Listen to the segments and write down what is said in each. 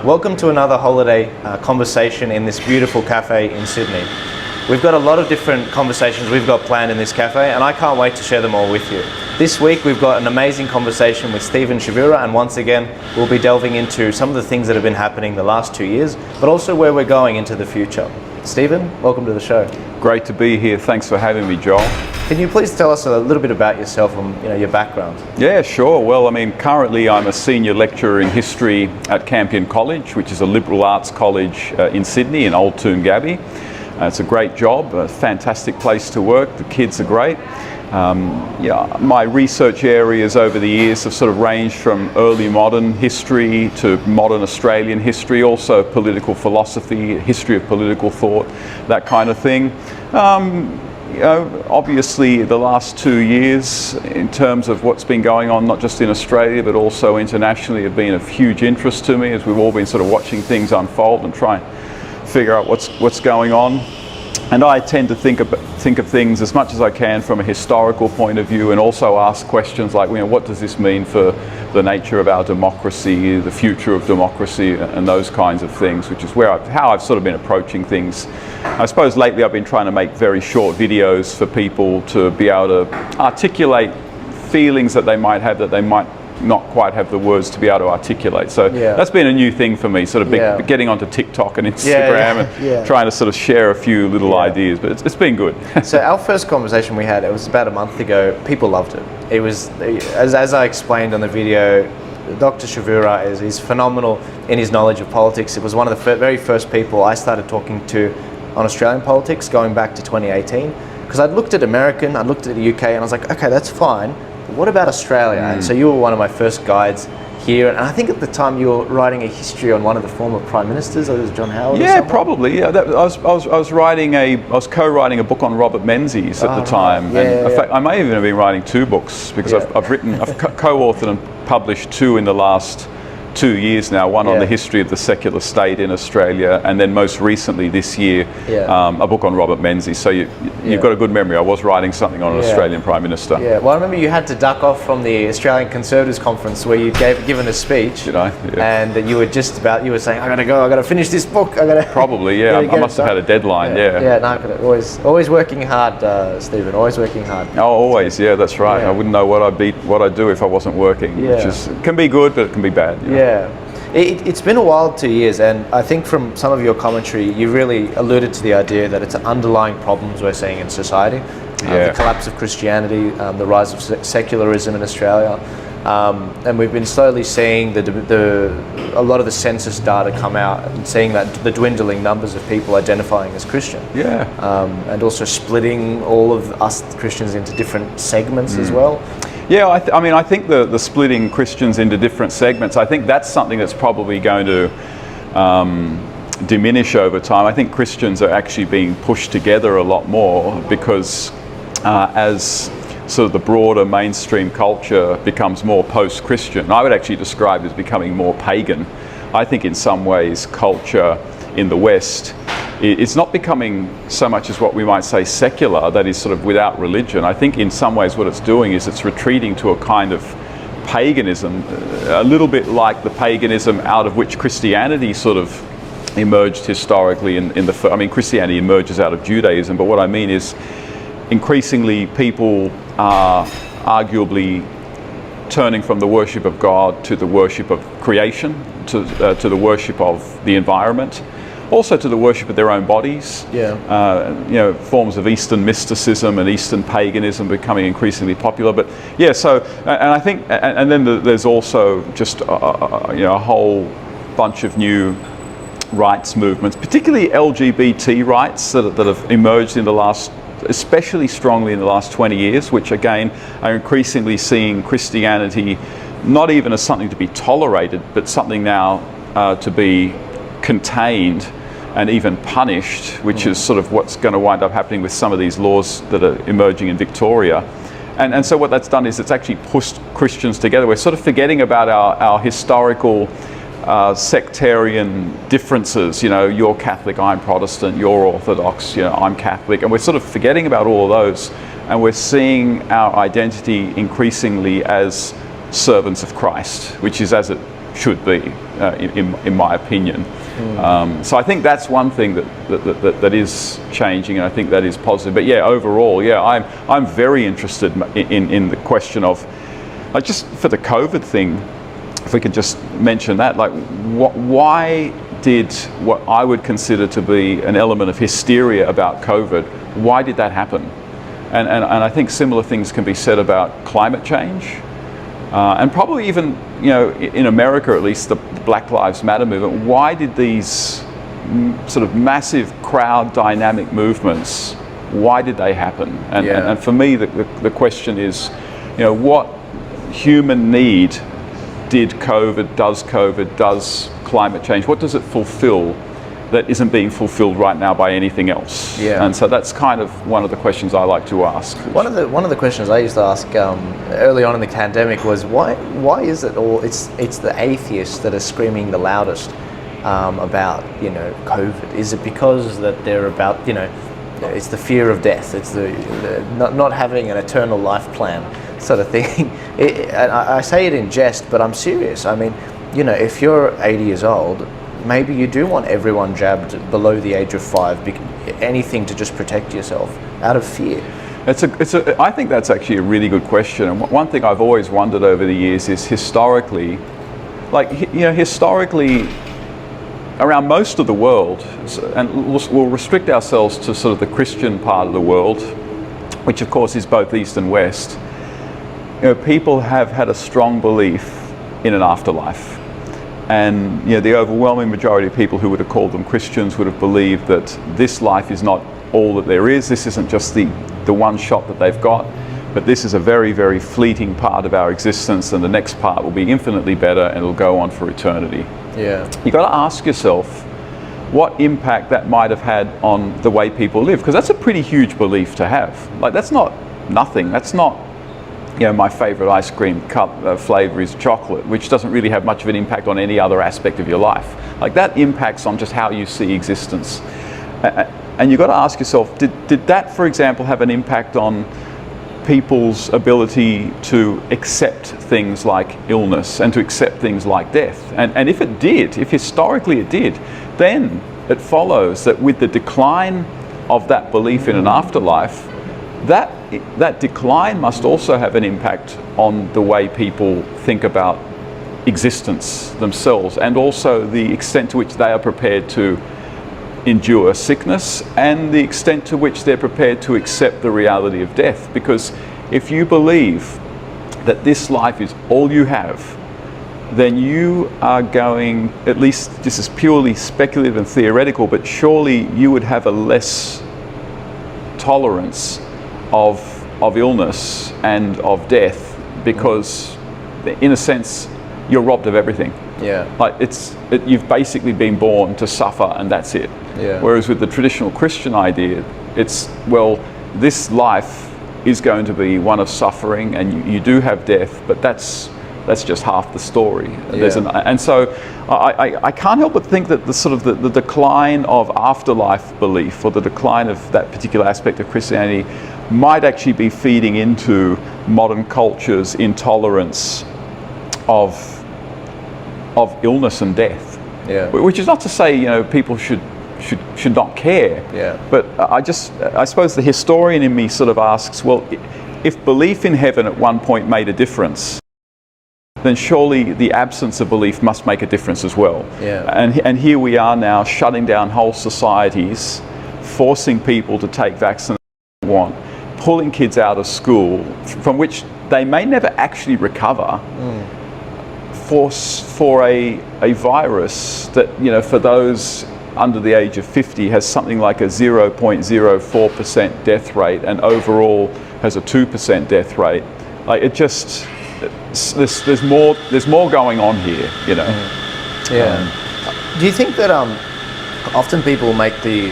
Welcome to another holiday conversation in this beautiful cafe in Sydney. We've got a lot of different conversations we've got planned in this cafe, and I can't wait to share them all with you. This week we've got an amazing conversation with Stephen Chavura, and once again we'll be delving into some of the things that have been happening the last 2 years, but also where we're going into the future. Stephen, welcome to the show. Great to be here. Thanks for having me, Joel. Can you please tell us a little bit about yourself and your background? Yeah, sure. Well, currently I'm a senior lecturer in history at Campion College, which is a liberal arts college in Sydney, in Old Toongabbie. It's a great job, a fantastic place to work. The kids are great. My research areas over the years have sort of ranged from early modern history to modern Australian history, also political philosophy, history of political thought, that kind of thing. Obviously the last 2 years in terms of what's been going on, not just in Australia but also internationally, have been of huge interest to me as we've all been sort of watching things unfold and try and figure out what's going on. And I tend to think of things as much as I can from a historical point of view, and also ask questions like, what does this mean for the nature of our democracy, the future of democracy, and those kinds of things, which is how I've sort of been approaching things. I suppose lately I've been trying to make very short videos for people to be able to articulate feelings that they might have that they might not quite have the words to be able to articulate. So that's been a new thing for me, sort of getting onto TikTok and Instagram and trying to sort of share a few little ideas, but it's been good. So our first conversation we had, it was about a month ago. People loved it. It was, as I explained on the video, Dr. Chavura is phenomenal in his knowledge of politics. It was one of the very first people I started talking to on Australian politics going back to 2018, because I'd looked at American, I'd looked at the UK, and I was like, okay, that's fine. What about Australia? And so you were one of my first guides here, and I think at the time you were writing a history on one of the former prime ministers. It was John Howard. Yeah, probably. Yeah, I was co-writing a book on Robert Menzies at the time, in fact, I may even have been writing 2 books because I've co-authored and published 2 in the last 2 years now, one on the history of the secular state in Australia, and then most recently this year, a book on Robert Menzies. So you've got a good memory. I was writing something on an Australian Prime Minister. Yeah, well, I remember you had to duck off from the Australian Conservatives Conference where you'd given a speech. Did I? Yeah. And you were saying, I gotta finish this book. Probably, yeah. I must have had a deadline, Yeah, no, always working hard, Stephen, always working hard. Oh, always, yeah, that's right. I wouldn't know what I'd do if I wasn't working, which can be good, but it can be bad. Yeah. It's been a wild 2 years, and I think from some of your commentary you really alluded to the idea that it's underlying problems we're seeing in society. The collapse of Christianity, the rise of secularism in Australia, and we've been slowly seeing a lot of the census data come out and seeing that the dwindling numbers of people identifying as Christian. And also splitting all of us Christians into different segments as well. Yeah, I think the splitting Christians into different segments, I think that's something that's probably going to diminish over time. I think Christians are actually being pushed together a lot more because as sort of the broader mainstream culture becomes more post-Christian, I would actually describe it as becoming more pagan. I think in some ways culture in the West, it's not becoming so much as what we might say secular, that is sort of without religion. I think in some ways what it's doing is it's retreating to a kind of paganism, a little bit like the paganism out of which Christianity sort of emerged historically. Christianity emerges out of Judaism, but what I mean is increasingly people are arguably turning from the worship of God to the worship of creation, to the worship of the environment. Also to the worship of their own bodies. Forms of Eastern mysticism and Eastern paganism becoming increasingly popular. But I think, and then there's also just a whole bunch of new rights movements, particularly LGBT rights that have emerged in the last, especially strongly in the last 20 years, which again are increasingly seeing Christianity not even as something to be tolerated, but something now to be contained and even punished, which is sort of what's going to wind up happening with some of these laws that are emerging in Victoria. And so what that's done is it's actually pushed Christians together. We're sort of forgetting about our historical sectarian differences. You're Catholic, I'm Protestant, you're Orthodox, I'm Catholic, and we're sort of forgetting about all of those, and we're seeing our identity increasingly as servants of Christ, which is as it should be, in my opinion. So I think that's one thing that is changing, and I think that is positive. But yeah, overall, yeah, I'm very interested in the question of, just for the COVID thing, if we could just mention that, like, why did what I would consider to be an element of hysteria about COVID, why did that happen? And I think similar things can be said about climate change, and probably even, you know, in America at least, the Black Lives Matter movement. Why did these sort of massive crowd dynamic movements, why did they happen? And for me, the question is, you know, what human need does climate change, what does it fulfill that isn't being fulfilled right now by anything else? Yeah. And so that's kind of one of the questions I like to ask. One of the questions I used to ask early on in the pandemic was, why is it all it's the atheists that are screaming the loudest about, you know, COVID? Is it because that they're about, you know, it's the fear of death, it's the not having an eternal life plan sort of thing? I say it in jest, but I'm serious. I mean, you know, if you're 80 years old, maybe you do want everyone jabbed below the age of 5, anything to just protect yourself out of fear. I think that's actually a really good question. And one thing I've always wondered over the years is historically, around most of the world, and we'll restrict ourselves to sort of the Christian part of the world, which of course is both East and West, you know, people have had a strong belief in an afterlife. And, you know, the overwhelming majority of people who would have called them Christians would have believed that this life is not all that there is. This isn't just the one shot that they've got, but this is a very, very fleeting part of our existence, and the next part will be infinitely better and it'll go on for eternity. Yeah. You've got to ask yourself what impact that might have had on the way people live, because that's a pretty huge belief to have. Like, that's not nothing. That's not, you know, my favorite ice cream cup flavor is chocolate, which doesn't really have much of an impact on any other aspect of your life. Like, that impacts on just how you see existence. And you've got to ask yourself, did that, for example, have an impact on people's ability to accept things like illness and to accept things like death? And if it did, if historically it did, then it follows that with the decline of that belief in an afterlife, that decline must also have an impact on the way people think about existence themselves, and also the extent to which they are prepared to endure sickness and the extent to which they're prepared to accept the reality of death. Because if you believe that this life is all you have, then you are going, at least this is purely speculative and theoretical, but surely you would have a less tolerance of illness and of death, because in a sense you're robbed of everything. Yeah. Like, you've basically been born to suffer and that's it. Yeah. Whereas with the traditional Christian idea, it's, well, this life is going to be one of suffering, and you do have death, but that's just half the story. Yeah. And so I can't help but think that the decline of afterlife belief, or the decline of that particular aspect of Christianity, might actually be feeding into modern culture's intolerance of illness and death. Yeah. Which is not to say, you know, people should not care. Yeah. But I suppose the historian in me sort of asks, well, if belief in heaven at one point made a difference, then surely the absence of belief must make a difference as well. Yeah. And here we are now shutting down whole societies, forcing people to take vaccines they want, pulling kids out of school, from which they may never actually recover, for a virus that, you know, for those under the age of 50 has something like a 0.04% death rate, and overall has a 2% death rate. Like, it just, there's more going on here, you know. Yeah. Do you think that often people make the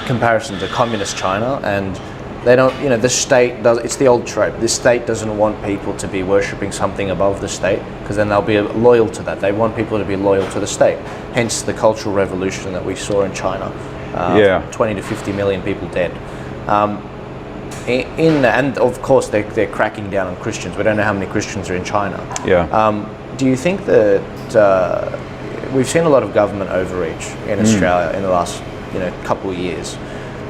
comparison to communist China, and they don't, you know, the state does, it's the old trope, the state doesn't want people to be worshipping something above the state, because then they'll be loyal to that. They want people to be loyal to the state. Hence the Cultural Revolution that we saw in China. 20 to 50 million people dead. And of course they're cracking down on Christians. We don't know how many Christians are in China. Yeah. Do you think that we've seen a lot of government overreach in Australia in the last couple of years?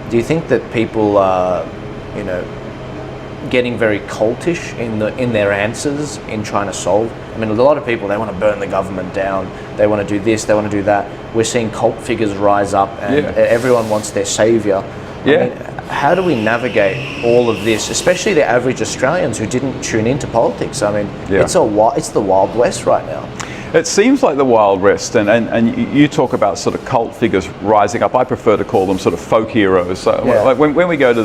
Do you think that people are getting very cultish in their answers in trying to solve? I mean, a lot of people, they want to burn the government down, they want to do this, they want to do that. We're seeing cult figures rise up, and everyone wants their saviour. I mean, how do we navigate all of this, especially the average Australians who didn't tune into politics? I mean, it's the Wild West right now. It seems like the Wild West, and you talk about sort of cult figures rising up. I prefer to call them sort of folk heroes. So like when we go to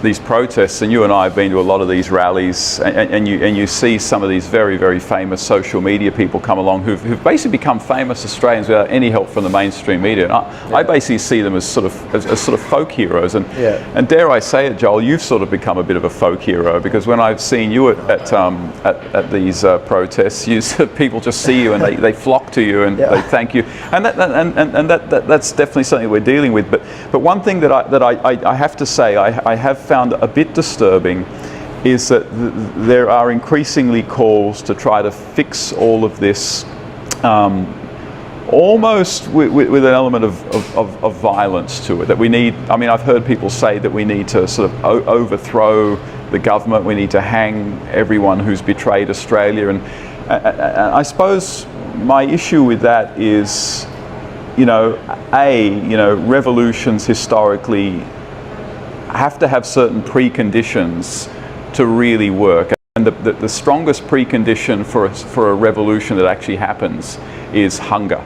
these protests, and you and I have been to a lot of these rallies, and you see some of these very, very famous social media people come along who've basically become famous Australians without any help from the mainstream media. And I basically see them as sort of folk heroes. And dare I say it, Joel, you've sort of become a bit of a folk hero, because when I've seen you at these protests, people just see you and they flock to you and they thank you. And that's definitely something we're dealing with. But one thing that I have to say I have found a bit disturbing is that there are increasingly calls to try to fix all of this almost with an element of violence to it, that we need. I mean, I've heard people say that we need to sort of overthrow the government, we need to hang everyone who's betrayed Australia, and I suppose my issue with that is, revolutions historically have to have certain preconditions to really work, and the strongest precondition for a revolution that actually happens is hunger.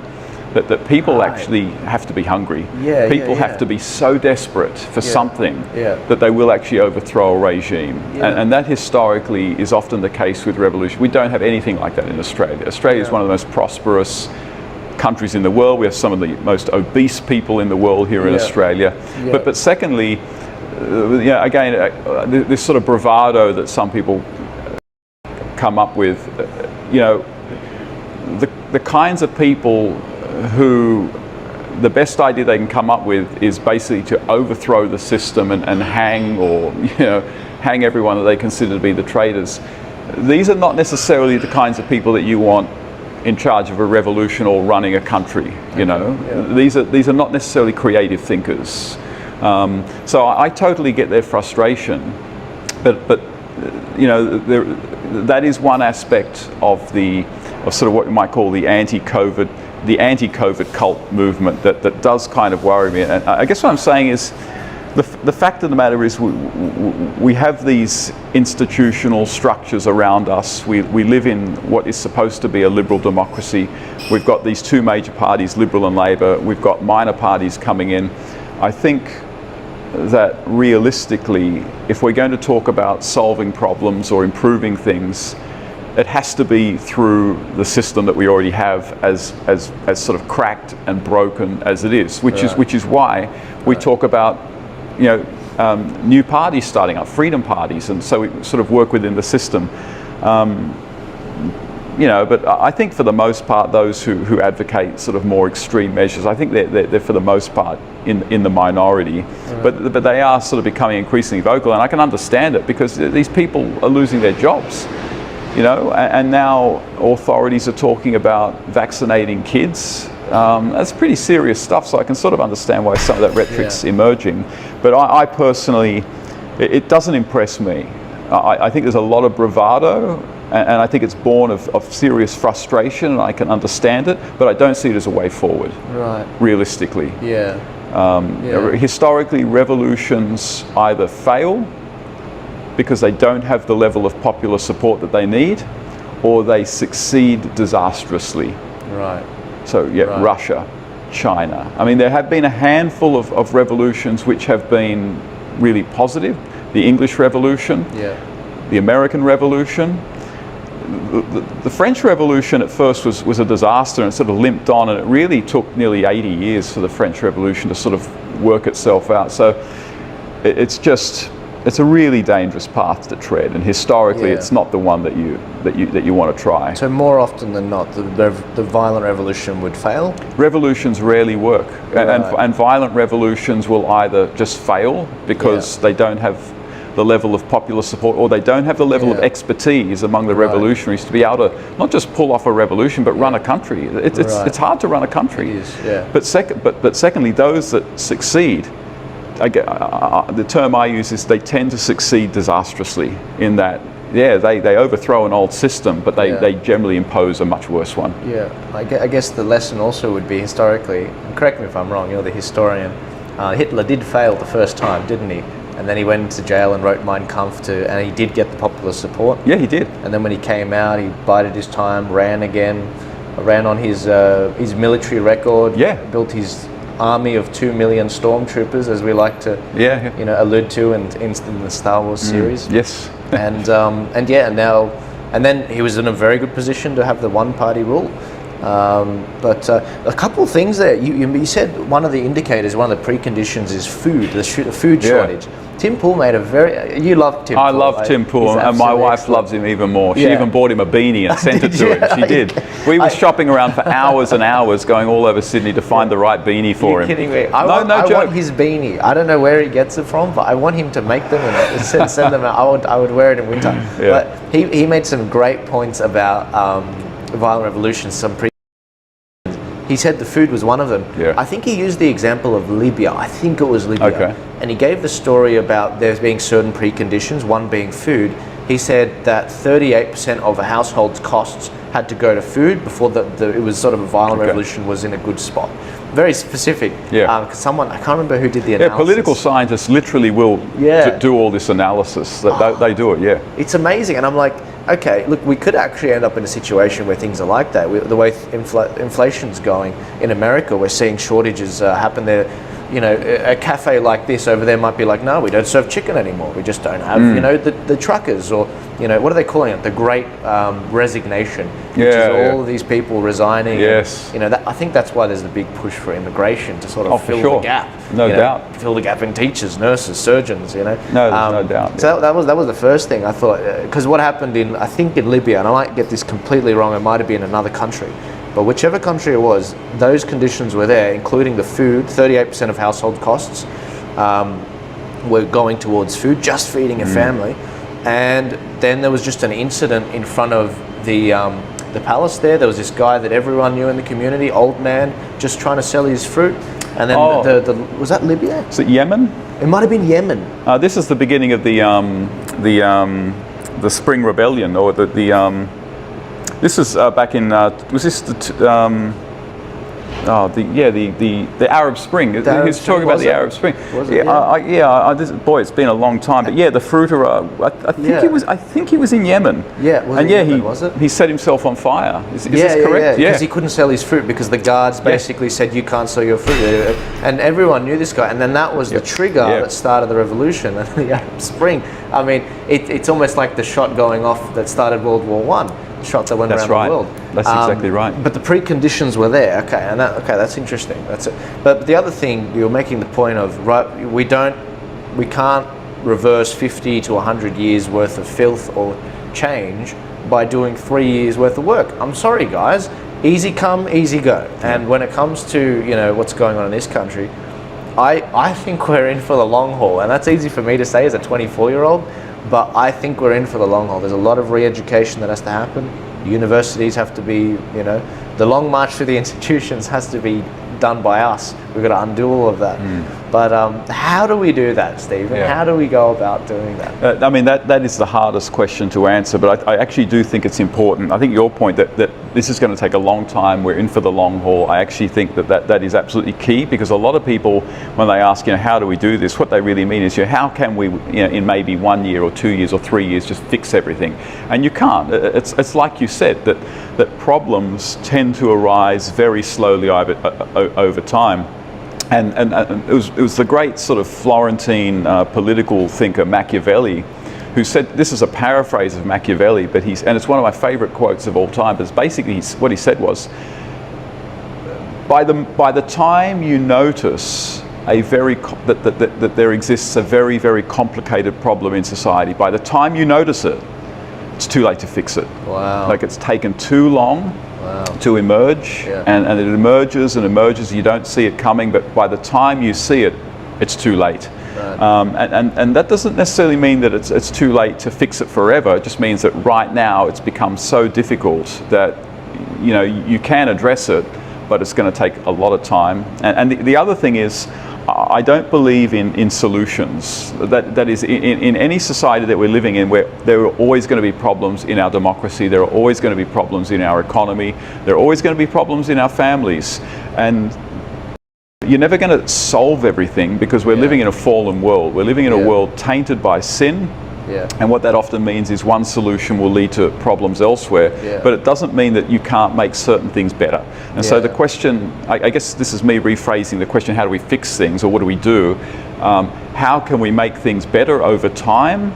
That people actually have to be hungry. People have to be so desperate for something that they will actually overthrow a regime. And that historically is often the case with revolution. We don't have anything like that in Australia. Australia is one of the most prosperous countries in the world. We have some of the most obese people in the world here in Australia. But secondly, again, this sort of bravado that some people come up with, the kinds of people who the best idea they can come up with is basically to overthrow the system and hang everyone that they consider to be the traitors. These are not necessarily the kinds of people that you want in charge of a revolution or running a country. These are not necessarily creative thinkers. So I totally get their frustration, but that is one aspect of sort of what you might call the anti-COVID cult movement that does kind of worry me. And I guess what I'm saying is, the fact of the matter is we have these institutional structures around us. We live in what is supposed to be a liberal democracy. We've got these two major parties, Liberal and Labor. We've got minor parties coming in. I think that realistically, if we're going to talk about solving problems or improving things, it has to be through the system that we already have, as sort of cracked and broken as it is, which is why we talk about new parties starting up, freedom parties, and so we sort of work within the system. But I think for the most part, those who advocate sort of more extreme measures, I think they're for the most part in the minority. But they are sort of becoming increasingly vocal, and I can understand it, because these people are losing their jobs. And now authorities are talking about vaccinating kids. That's pretty serious stuff, so I can sort of understand why some of that rhetoric's emerging. But I personally, it doesn't impress me. I think there's a lot of bravado, and I think it's born of serious frustration, and I can understand it, but I don't see it as a way forward, realistically. Historically, revolutions either fail because they don't have the level of popular support that they need, or they succeed disastrously. So Russia, China. I mean, there have been a handful of revolutions which have been really positive. The English Revolution, the American Revolution. The French Revolution at first was a disaster, and it sort of limped on, and it really took nearly 80 years for the French Revolution to sort of work itself out. So it's a really dangerous path to tread, and historically it's not the one that you want to try. So more often than not, the violent revolution would fail? Revolutions rarely work, and violent revolutions will either just fail because they don't have the level of popular support, or they don't have the level of expertise among the revolutionaries to be able to not just pull off a revolution, but run a country. It's hard to run a country. It is, yeah. But secondly, those that succeed, the term I use is they tend to succeed disastrously in that, they overthrow an old system, but they generally impose a much worse one. Yeah, I guess the lesson also would be historically, and correct me if I'm wrong, you're the historian, Hitler did fail the first time, didn't he? And then he went into jail and wrote Mein Kampf and he did get the popular support. Yeah, he did. And then when he came out, he bided his time, ran on his military record, built his army of 2 million stormtroopers, as we like to allude to in the Star Wars series. Yes. and then he was in a very good position to have the one-party rule. But a couple of things there. You said one of the indicators, one of the preconditions is food, the food shortage. Tim Pool made you love Tim Pool. I love Tim Pool, and my wife loves him even more. She even bought him a beanie and sent it to him. She did. We were shopping around for hours and hours, going all over Sydney to find the right beanie for him. You're kidding me? I joke. want his beanie. I don't know where he gets it from, but I want him to make them and send them out. I would wear it in winter. But he made some great points about violent revolutions, he said the food was one of them. Yeah. I think he used the example of Libya. I think it was Libya. Okay. And he gave the story about there being certain preconditions, one being food. He said that 38% of a household's costs had to go to food before it was sort of a violent revolution was in a good spot. Very specific. Yeah. Someone, I can't remember who did the analysis. Yeah, political scientists literally will do all this analysis. They do it, It's amazing. And I'm like, okay, look, we could actually end up in a situation where things are like that. The way inflation's going in America, we're seeing shortages happen there. You know, a cafe like this over there might be like, no, we don't serve chicken anymore. We just don't have, the truckers, or, what are they calling it? The Great Resignation, which is all of these people resigning. Yes. And, I think that's why there's the big push for immigration to sort of fill the gap. No doubt. Fill the gap in teachers, nurses, surgeons. No, no doubt. So that was the first thing I thought, because what happened in Libya, and I might get this completely wrong. It might have been another country. But whichever country it was, those conditions were there, including the food. 38% of household costs were going towards food, just feeding a family. And then there was just an incident in front of the palace there. There was this guy that everyone knew in the community, old man, just trying to sell his fruit. And then was that Libya? Is it Yemen? It might have been Yemen. This is the beginning of the Spring Rebellion, or this is back in, was this the Arab Spring. He's talking about the Arab Spring. Boy, it's been a long time. But the fruiterer, I think he was in Yemen. He set himself on fire. Is this correct? Because he couldn't sell his fruit because the guards basically said you can't sell your fruit, and everyone knew this guy. And then that was the trigger that started the revolution and the Arab Spring. I mean, it's almost like the shot going off that started World War I. Shot that went around the world. That's exactly right. But the preconditions were there. That's interesting. That's it. But the other thing, you're making the point of, we can't reverse 50 to 100 years worth of filth or change by doing 3 years worth of work. I'm sorry, guys. Easy come, easy go. And when it comes to what's going on in this country, I think we're in for the long haul, and that's easy for me to say as a 24-year-old. But I think we're in for the long haul. There's a lot of re-education that has to happen. Universities have to be, the long march through the institutions has to be done by us. We've got to undo all of that. But how do we do that, Stephen? How do we go about doing that? That is the hardest question to answer, but I actually do think it's important. I think your point that this is going to take a long time, we're in for the long haul, I actually think that is absolutely key, because a lot of people, when they ask, how do we do this, what they really mean is, how can we, in maybe 1 year or 2 years or 3 years, just fix everything? And you can't. It's like you said, that problems tend to arise very slowly over time. And it was the great sort of Florentine political thinker Machiavelli who said, this is a paraphrase of Machiavelli, but and it's one of my favorite quotes of all time, but basically what he said was, by the time you notice that there exists a very, very complicated problem in society, by the time you notice it, it's too late to fix it. Wow. Like, it's taken too long to emerge, and it emerges and emerges, you don't see it coming, but by the time you see it, it's too late. And that doesn't necessarily mean that it's too late to fix it forever. It just means that right now it's become so difficult that you can address it, but it's going to take a lot of time. And the other thing is, I don't believe in solutions. That is, in any society that we're living in, where there are always going to be problems in our democracy, there are always going to be problems in our economy, there are always going to be problems in our families. And you're never going to solve everything, because we're living in a fallen world. We're living in a world tainted by sin. And what that often means is one solution will lead to problems elsewhere, but it doesn't mean that you can't make certain things better. And so the question, I guess this is me rephrasing the question, how do we fix things, or what do we do? How can we make things better over time?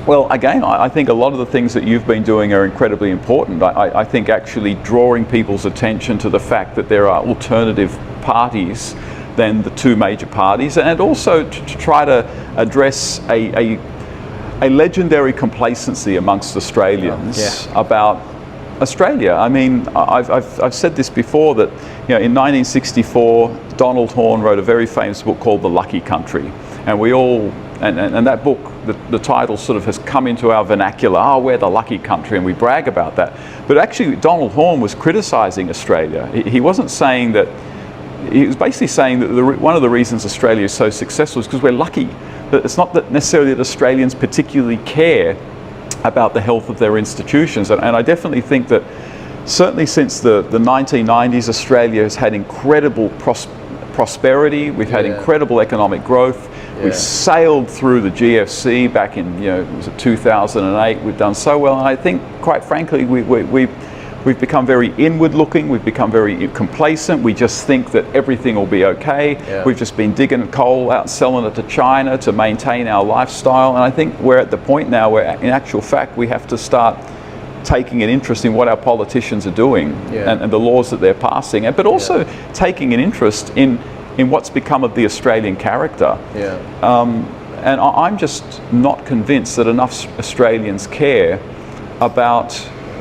Well, again, I think a lot of the things that you've been doing are incredibly important. I think actually drawing people's attention to the fact that there are alternative parties than the two major parties, and also to try to address a legendary complacency amongst Australians about Australia. I mean, I've said this before, that in 1964, Donald Horne wrote a very famous book called The Lucky Country, and we all, and that book, the title sort of has come into our vernacular. Oh, we're the lucky country, and we brag about that. But actually, Donald Horne was criticising Australia. He wasn't saying that. He was basically saying that one of the reasons Australia is so successful is because we're lucky. But it's not that necessarily that Australians particularly care about the health of their institutions. And I definitely think that certainly since the 1990s, Australia has had incredible prosperity. We've had incredible economic growth. We sailed through the GFC back in, was it 2008. We've done so well. And I think, quite frankly, we've become very inward looking, we've become very complacent, we just think that everything will be okay. We've just been digging coal out, selling it to China to maintain our lifestyle, and I think we're at the point now where in actual fact we have to start taking an interest in what our politicians are doing and the laws that they're passing, but also taking an interest in what's become of the Australian character. And I'm just not convinced that enough Australians care about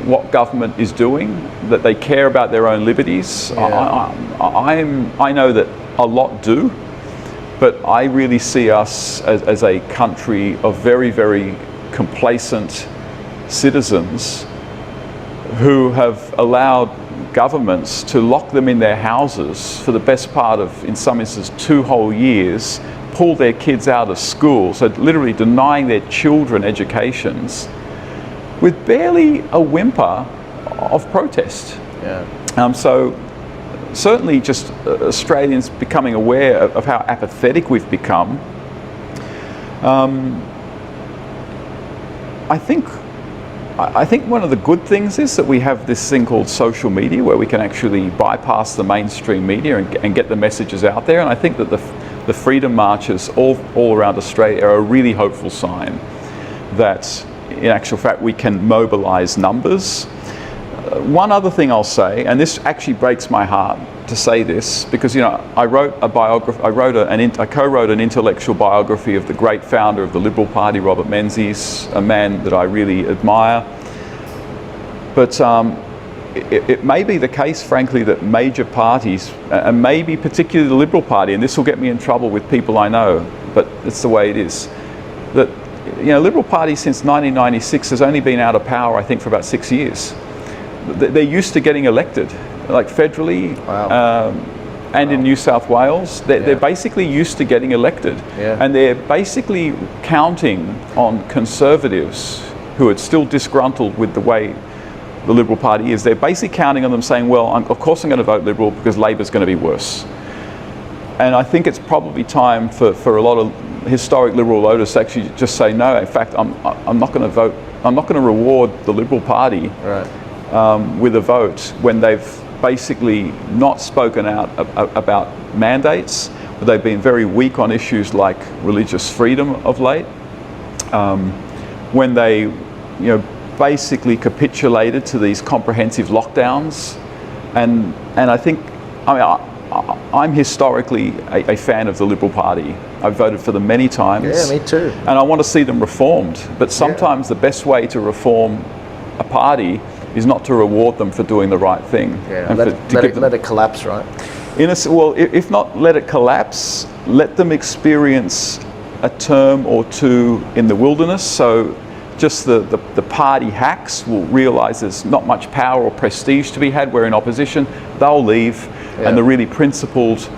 what government is doing, that they care about their own liberties. I know that a lot do, but I really see us as a country of very, very complacent citizens who have allowed governments to lock them in their houses for the best part of, in some instances, 2 whole years, pull their kids out of school, so literally denying their children educations, with barely a whimper of protest. So certainly just Australians becoming aware of how apathetic we've become. I think one of the good things is that we have this thing called social media, where we can actually bypass the mainstream media and get the messages out there. And I think that the freedom marches all around Australia are a really hopeful sign that in actual fact we can mobilise numbers. One other thing I'll say, and this actually breaks my heart to say this, because I wrote a biography. I co-wrote an intellectual biography of the great founder of the Liberal Party, Robert Menzies, a man that I really admire. But it may be the case, frankly, that major parties, and maybe particularly the Liberal Party, and this will get me in trouble with people I know, but it's the way it is, that Liberal Party since 1996 has only been out of power, I think, for about 6 years. They're used to getting elected, like federally, and in New South Wales. They're basically used to getting elected. And they're basically counting on Conservatives who are still disgruntled with the way the Liberal Party is. They're basically counting on them saying, well, of course I'm going to vote Liberal because Labor's going to be worse. And I think it's probably time for a lot of historic Liberal voters to actually just say, no, in fact, I'm not going to vote, I'm not going to reward the Liberal Party with a vote when they've basically not spoken out about mandates, but they've been very weak on issues like religious freedom of late, when they basically capitulated to these comprehensive lockdowns. And I think, I'm historically a fan of the Liberal Party. I've voted for them many times. Yeah, me too. And I want to see them reformed. But sometimes the best way to reform a party is not to reward them for doing the right thing. And let it collapse, right? Well, if not let it collapse, let them experience a term or two in the wilderness, so just the party hacks will realise there's not much power or prestige to be had. We're in opposition, they'll leave, and the really principled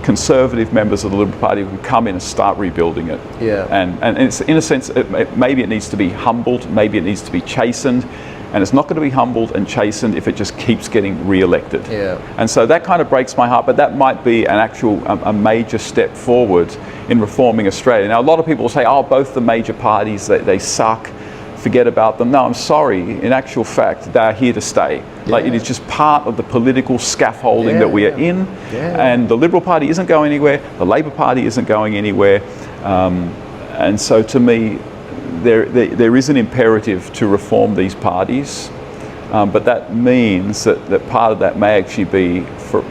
conservative members of the Liberal Party can come in and start rebuilding it. And it's, in a sense, maybe it needs to be humbled, maybe it needs to be chastened, and it's not going to be humbled and chastened if it just keeps getting re-elected. And so that kind of breaks my heart, but that might be an actual, a major step forward in reforming Australia. Now, a lot of people will say, oh, both the major parties, they suck, forget about them. No, I'm sorry, in actual fact, they're here to stay. Like, it is just part of the political scaffolding that we are in, and the Liberal Party isn't going anywhere, the Labor Party isn't going anywhere, and so to me, there is an imperative to reform these parties, but that means that part of that may actually be for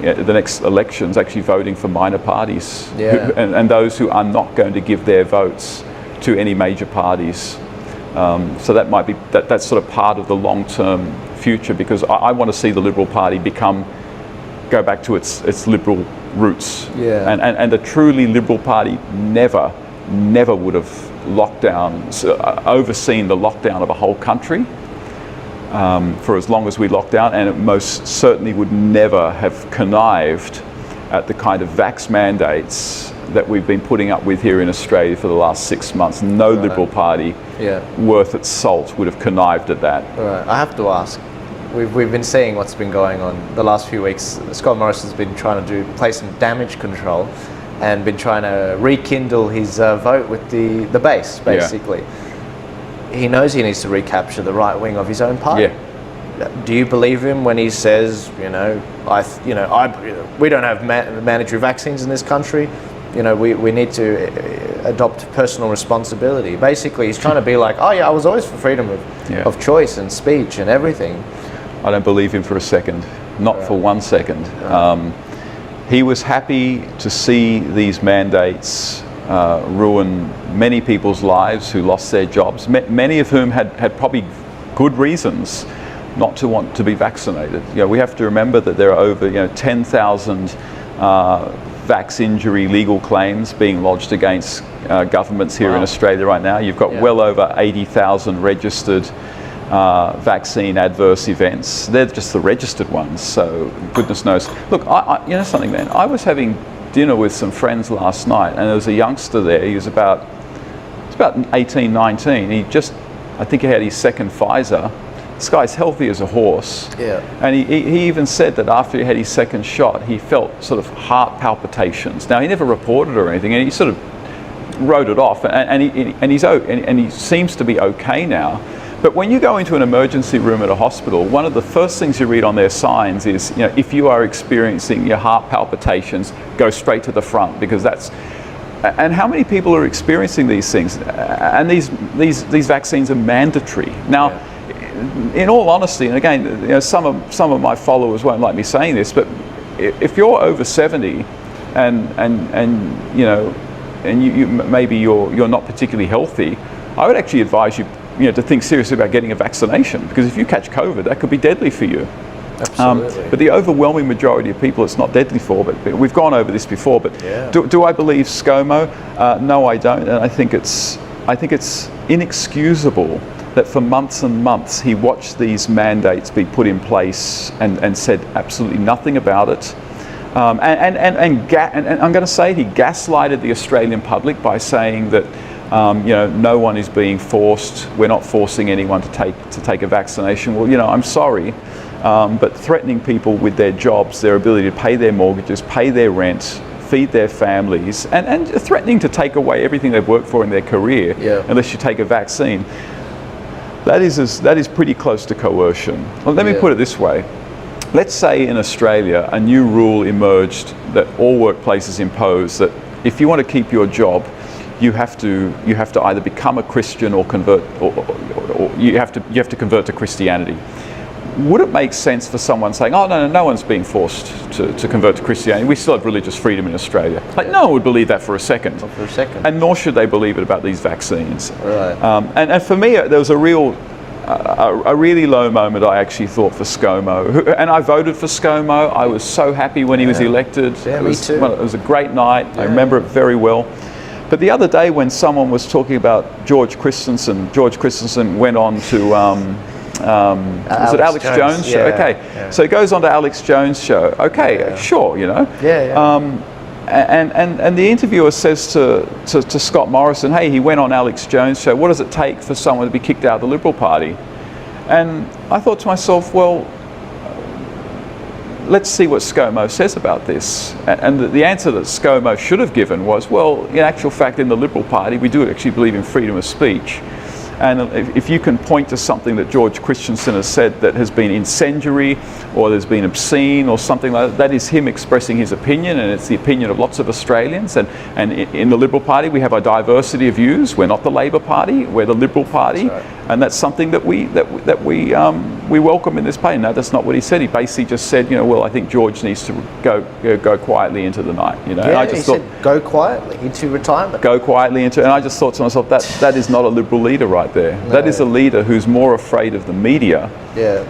the next elections actually voting for minor parties, and those who are not going to give their votes to any major parties. So that might be that's sort of part of the long-term future, because I want to see the Liberal Party go back to its liberal roots. And the truly Liberal Party never would have overseen the lockdown of a whole country for as long as we locked down, and it most certainly would never have connived at the kind of vax mandates that we've been putting up with here in Australia for the last 6 months. No Liberal Party worth its salt would have connived at that. I have to ask, we've been seeing what's been going on the last few weeks. Scott Morrison's been trying to play some damage control and been trying to rekindle his vote with the base, basically. He knows he needs to recapture the right wing of his own party. Do you believe him when he says, we don't have mandatory vaccines in this country, we need to adopt personal responsibility? Basically, he's trying to be like, oh yeah, I was always for freedom of choice and speech and everything. I don't believe him for a second, not for 1 second. He was happy to see these mandates ruin many people's lives who lost their jobs, many of whom had probably good reasons not to want to be vaccinated. We have to remember that there are over 10,000 vax injury legal claims being lodged against governments here in Australia right now. You've got well over 80,000 registered vaccine adverse events. They're just the registered ones, so goodness knows. Look, you know something, man, I was having dinner with some friends last night, and there was a youngster there. He was about 18, 19. I think he had his second Pfizer. This guy's healthy as a horse. And he even said that after he had his second shot, he felt sort of heart palpitations. Now, he never reported or anything, and he sort of wrote it off, and he seems to be okay now. But when you go into an emergency room at a hospital, one of the first things you read on their signs is, if you are experiencing your heart palpitations, go straight to the front, because that's. And how many people are experiencing these things? And these vaccines are mandatory now. In all honesty, and again, some of my followers won't like me saying this, but if you're over 70, and you maybe you're not particularly healthy, I would actually advise you to think seriously about getting a vaccination, because if you catch COVID, that could be deadly for you. Absolutely. But the overwhelming majority of people it's not deadly for, but we've gone over this before, but do I believe ScoMo? No, I don't, and I think it's inexcusable that for months and months he watched these mandates be put in place and said absolutely nothing about it. And I'm going to say he gaslighted the Australian public by saying that no one is being forced. We're not forcing anyone to take a vaccination. Well, I'm sorry, but threatening people with their jobs, their ability to pay their mortgages, pay their rent, feed their families, and threatening to take away everything they've worked for in their career unless you take a vaccine. That is pretty close to coercion. Well, let me put it this way. Let's say in Australia a new rule emerged that all workplaces impose that if you want to keep your job, you have to either become a Christian or convert, or you have to convert to Christianity. Would it make sense for someone saying, "Oh no one's being forced to convert to Christianity. We still have religious freedom in Australia"? Like, no one would believe that for a second. Not for a second. And nor should they believe it about these vaccines. Right. And for me, there was a really low moment I actually thought for ScoMo, and I voted for ScoMo. I was so happy when he was elected. Yeah, me too. Well, it was a great night. I remember it very well. But the other day when someone was talking about George Christensen went on to, was it Alex Jones' show? Yeah, okay, yeah. so he goes on to Alex Jones' show. Okay, Yeah. sure, you know. Yeah. And the interviewer says to Scott Morrison, hey, he went on Alex Jones' show. What does it take for someone to be kicked out of the Liberal Party? And I thought to myself, well, let's see what ScoMo says about this. And the answer that ScoMo should have given was, well, in actual fact, in the Liberal Party, we do actually believe in freedom of speech. And if you can point to something that George Christensen has said that has been incendiary or there's been obscene or something like that, that is him expressing his opinion, and it's the opinion of lots of Australians. And in the Liberal Party, we have a diversity of views. We're not the Labor Party, we're the Liberal Party. That's right. And that's something that we welcome in this party. No, that's not what he said. He basically just said, you know, well, I think George needs to go quietly into the night. You know, Yeah, and I just he thought, said go quietly into retirement. go quietly into, and I just thought to myself, that is not a Liberal leader right there. No. That is a leader who's more afraid of the media Yeah.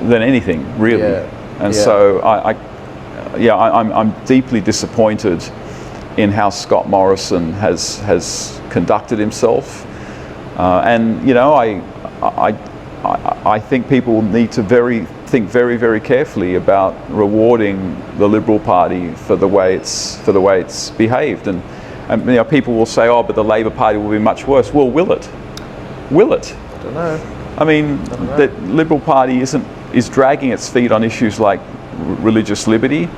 than anything, really. Yeah. And Yeah. so I'm deeply disappointed in how Scott Morrison has conducted himself. And you know, I think people need to think very, very carefully about rewarding the Liberal Party for the way it's behaved. And you know, people will say, oh, but the Labor Party will be much worse. Well, will it? Will it? I don't know. I mean, the Liberal Party is dragging its feet on issues like religious liberty.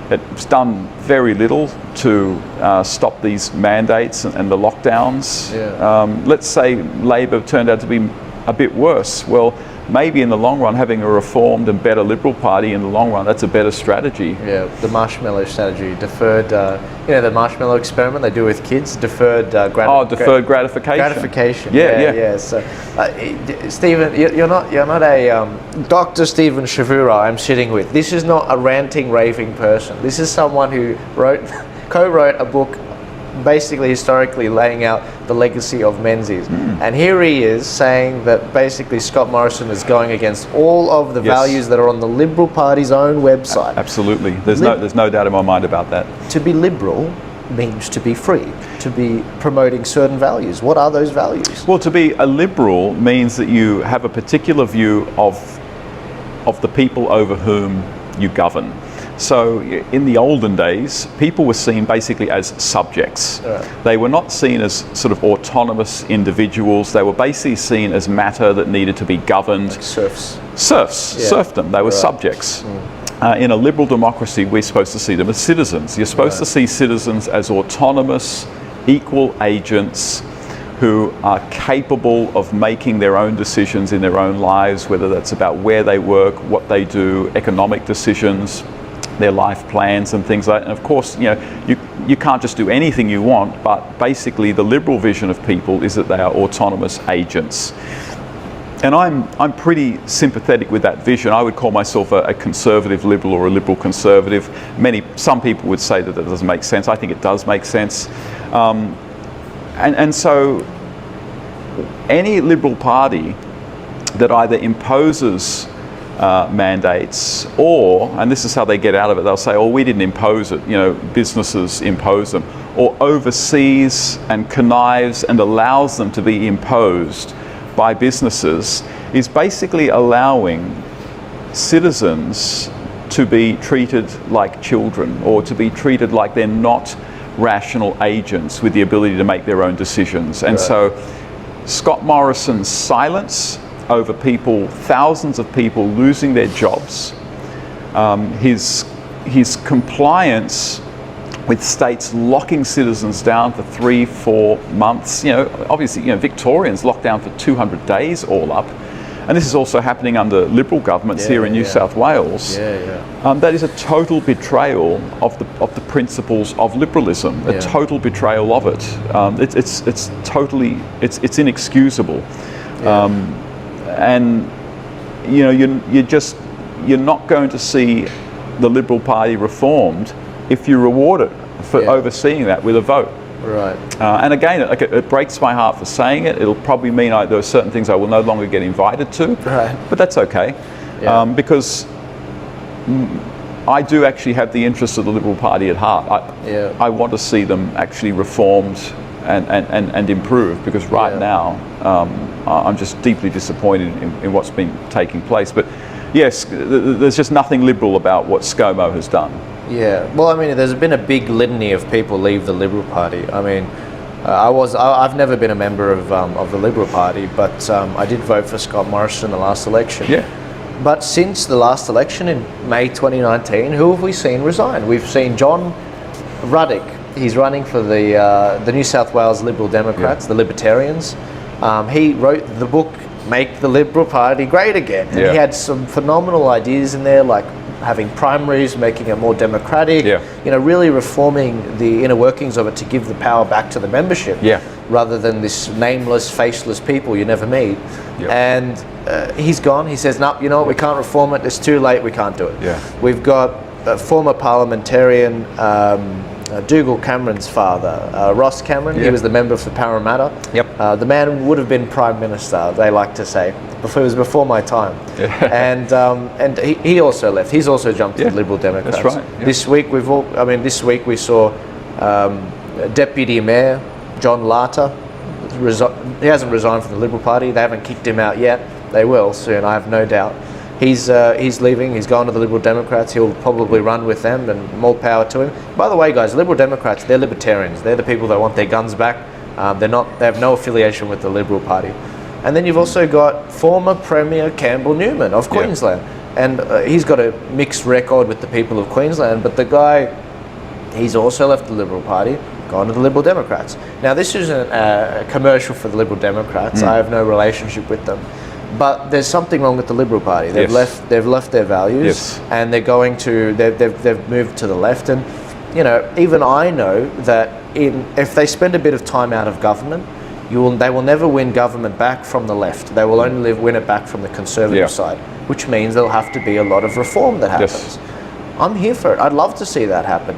It's done very little to stop these mandates and the lockdowns. Yeah. Let's say Labor turned out to be a bit worse. Well, maybe in the long run, having a reformed and better Liberal Party in the long run, that's a better strategy. Yeah, the marshmallow strategy, deferred, you know, the marshmallow experiment they do with kids, deferred Deferred gratification. gratification. Yeah. So, Stephen, you're not a Dr. Stephen Chavura I'm sitting with. This is not a ranting, raving person. This is someone who co-wrote a book, basically historically laying out the legacy of Menzies. And here he is saying that basically Scott Morrison is going against all of the values that are on the Liberal Party's own website. Absolutely. There's no doubt in my mind about that. To be liberal means to be free, to be promoting certain values. What are those values? Well, to be a liberal means that you have a particular view of the people over whom you govern. So in the olden days, people were seen basically as subjects. Right. They were not seen as sort of autonomous individuals. They were basically seen as matter that needed to be governed. Like serfs. Serfdom. They were subjects. In a liberal democracy, we're supposed to see them as citizens. You're supposed to see citizens as autonomous, equal agents who are capable of making their own decisions in their own lives, whether that's about where they work, what they do, economic decisions, their life plans and things like that. And of course, you know, you can't just do anything you want, but basically the liberal vision of people is that they are autonomous agents. And I'm pretty sympathetic with that vision. I would call myself a conservative liberal or a liberal conservative. Some people would say that doesn't make sense. I think it does make sense. And so any Liberal Party that either imposes mandates, or, and this is how they get out of it, they'll say, oh, we didn't impose it, you know, businesses impose them, or oversees and connives and allows them to be imposed by businesses, is basically allowing citizens to be treated like children, or to be treated like they're not rational agents with the ability to make their own decisions. And so Scott Morrison's silence over people, thousands of people losing their jobs, his compliance with states locking citizens down for 3-4 months. You know, obviously, you know, Victorians locked down for 200 days all up. And this is also happening under Liberal governments here in New South Wales. That is a total betrayal of the principles of liberalism. A total betrayal of it. It's totally inexcusable. And you know, you're not going to see the Liberal Party reformed if you reward it for overseeing that with a vote. Right. And again, it breaks my heart for saying it. It'll probably mean there are certain things I will no longer get invited to. Right. But that's okay, because I do actually have the interests of the Liberal Party at heart. I want to see them actually reformed and improved, because right now I'm just deeply disappointed in what's been taking place. But yes, there's just nothing liberal about what ScoMo has done. Yeah, well, I mean, there's been a big litany of people leave the Liberal Party. I mean, I've never been a member of the Liberal Party, but I did vote for Scott Morrison in the last election. Yeah. But since the last election in May 2019, who have we seen resign? We've seen John Ruddick. He's running for the New South Wales Liberal Democrats, the Libertarians. He wrote the book Make the Liberal Party Great Again. And he had some phenomenal ideas in there, like having primaries, making it more democratic, really reforming the inner workings of it to give the power back to the membership, rather than this nameless, faceless people you never meet. And he's gone. He says, no, you know what, we can't reform it, it's too late, we can't do it. We've got a former parliamentarian, Dougal Cameron's father, Ross Cameron. He was the member for Parramatta. The man would have been Prime Minister, they like to say. It was before my time. And he also left. He's also jumped to the Liberal Democrats. That's right. This week this week we saw Deputy Mayor John Larter. He hasn't resigned from the Liberal Party. They haven't kicked him out yet. They will soon, I have no doubt. He's leaving. He's gone to the Liberal Democrats. He'll probably run with them, and more power to him. By the way, guys, Liberal Democrats, they're libertarians. They're the people that want their guns back. They have no affiliation with the Liberal Party. And then you've also got former Premier Campbell Newman of Queensland, and he's got a mixed record with the people of Queensland. But the guy, he's also left the Liberal Party, gone to the Liberal Democrats. Now, this isn't a commercial for the Liberal Democrats. I have no relationship with them. But there's something wrong with the Liberal Party. They've left their values, and they're going to they've moved to the left. And even I know that if they spend a bit of time out of government, they will never win government back from the left. They will only win it back from the Conservative side, which means there'll have to be a lot of reform that happens. I'm here for it. I'd love to see that happen.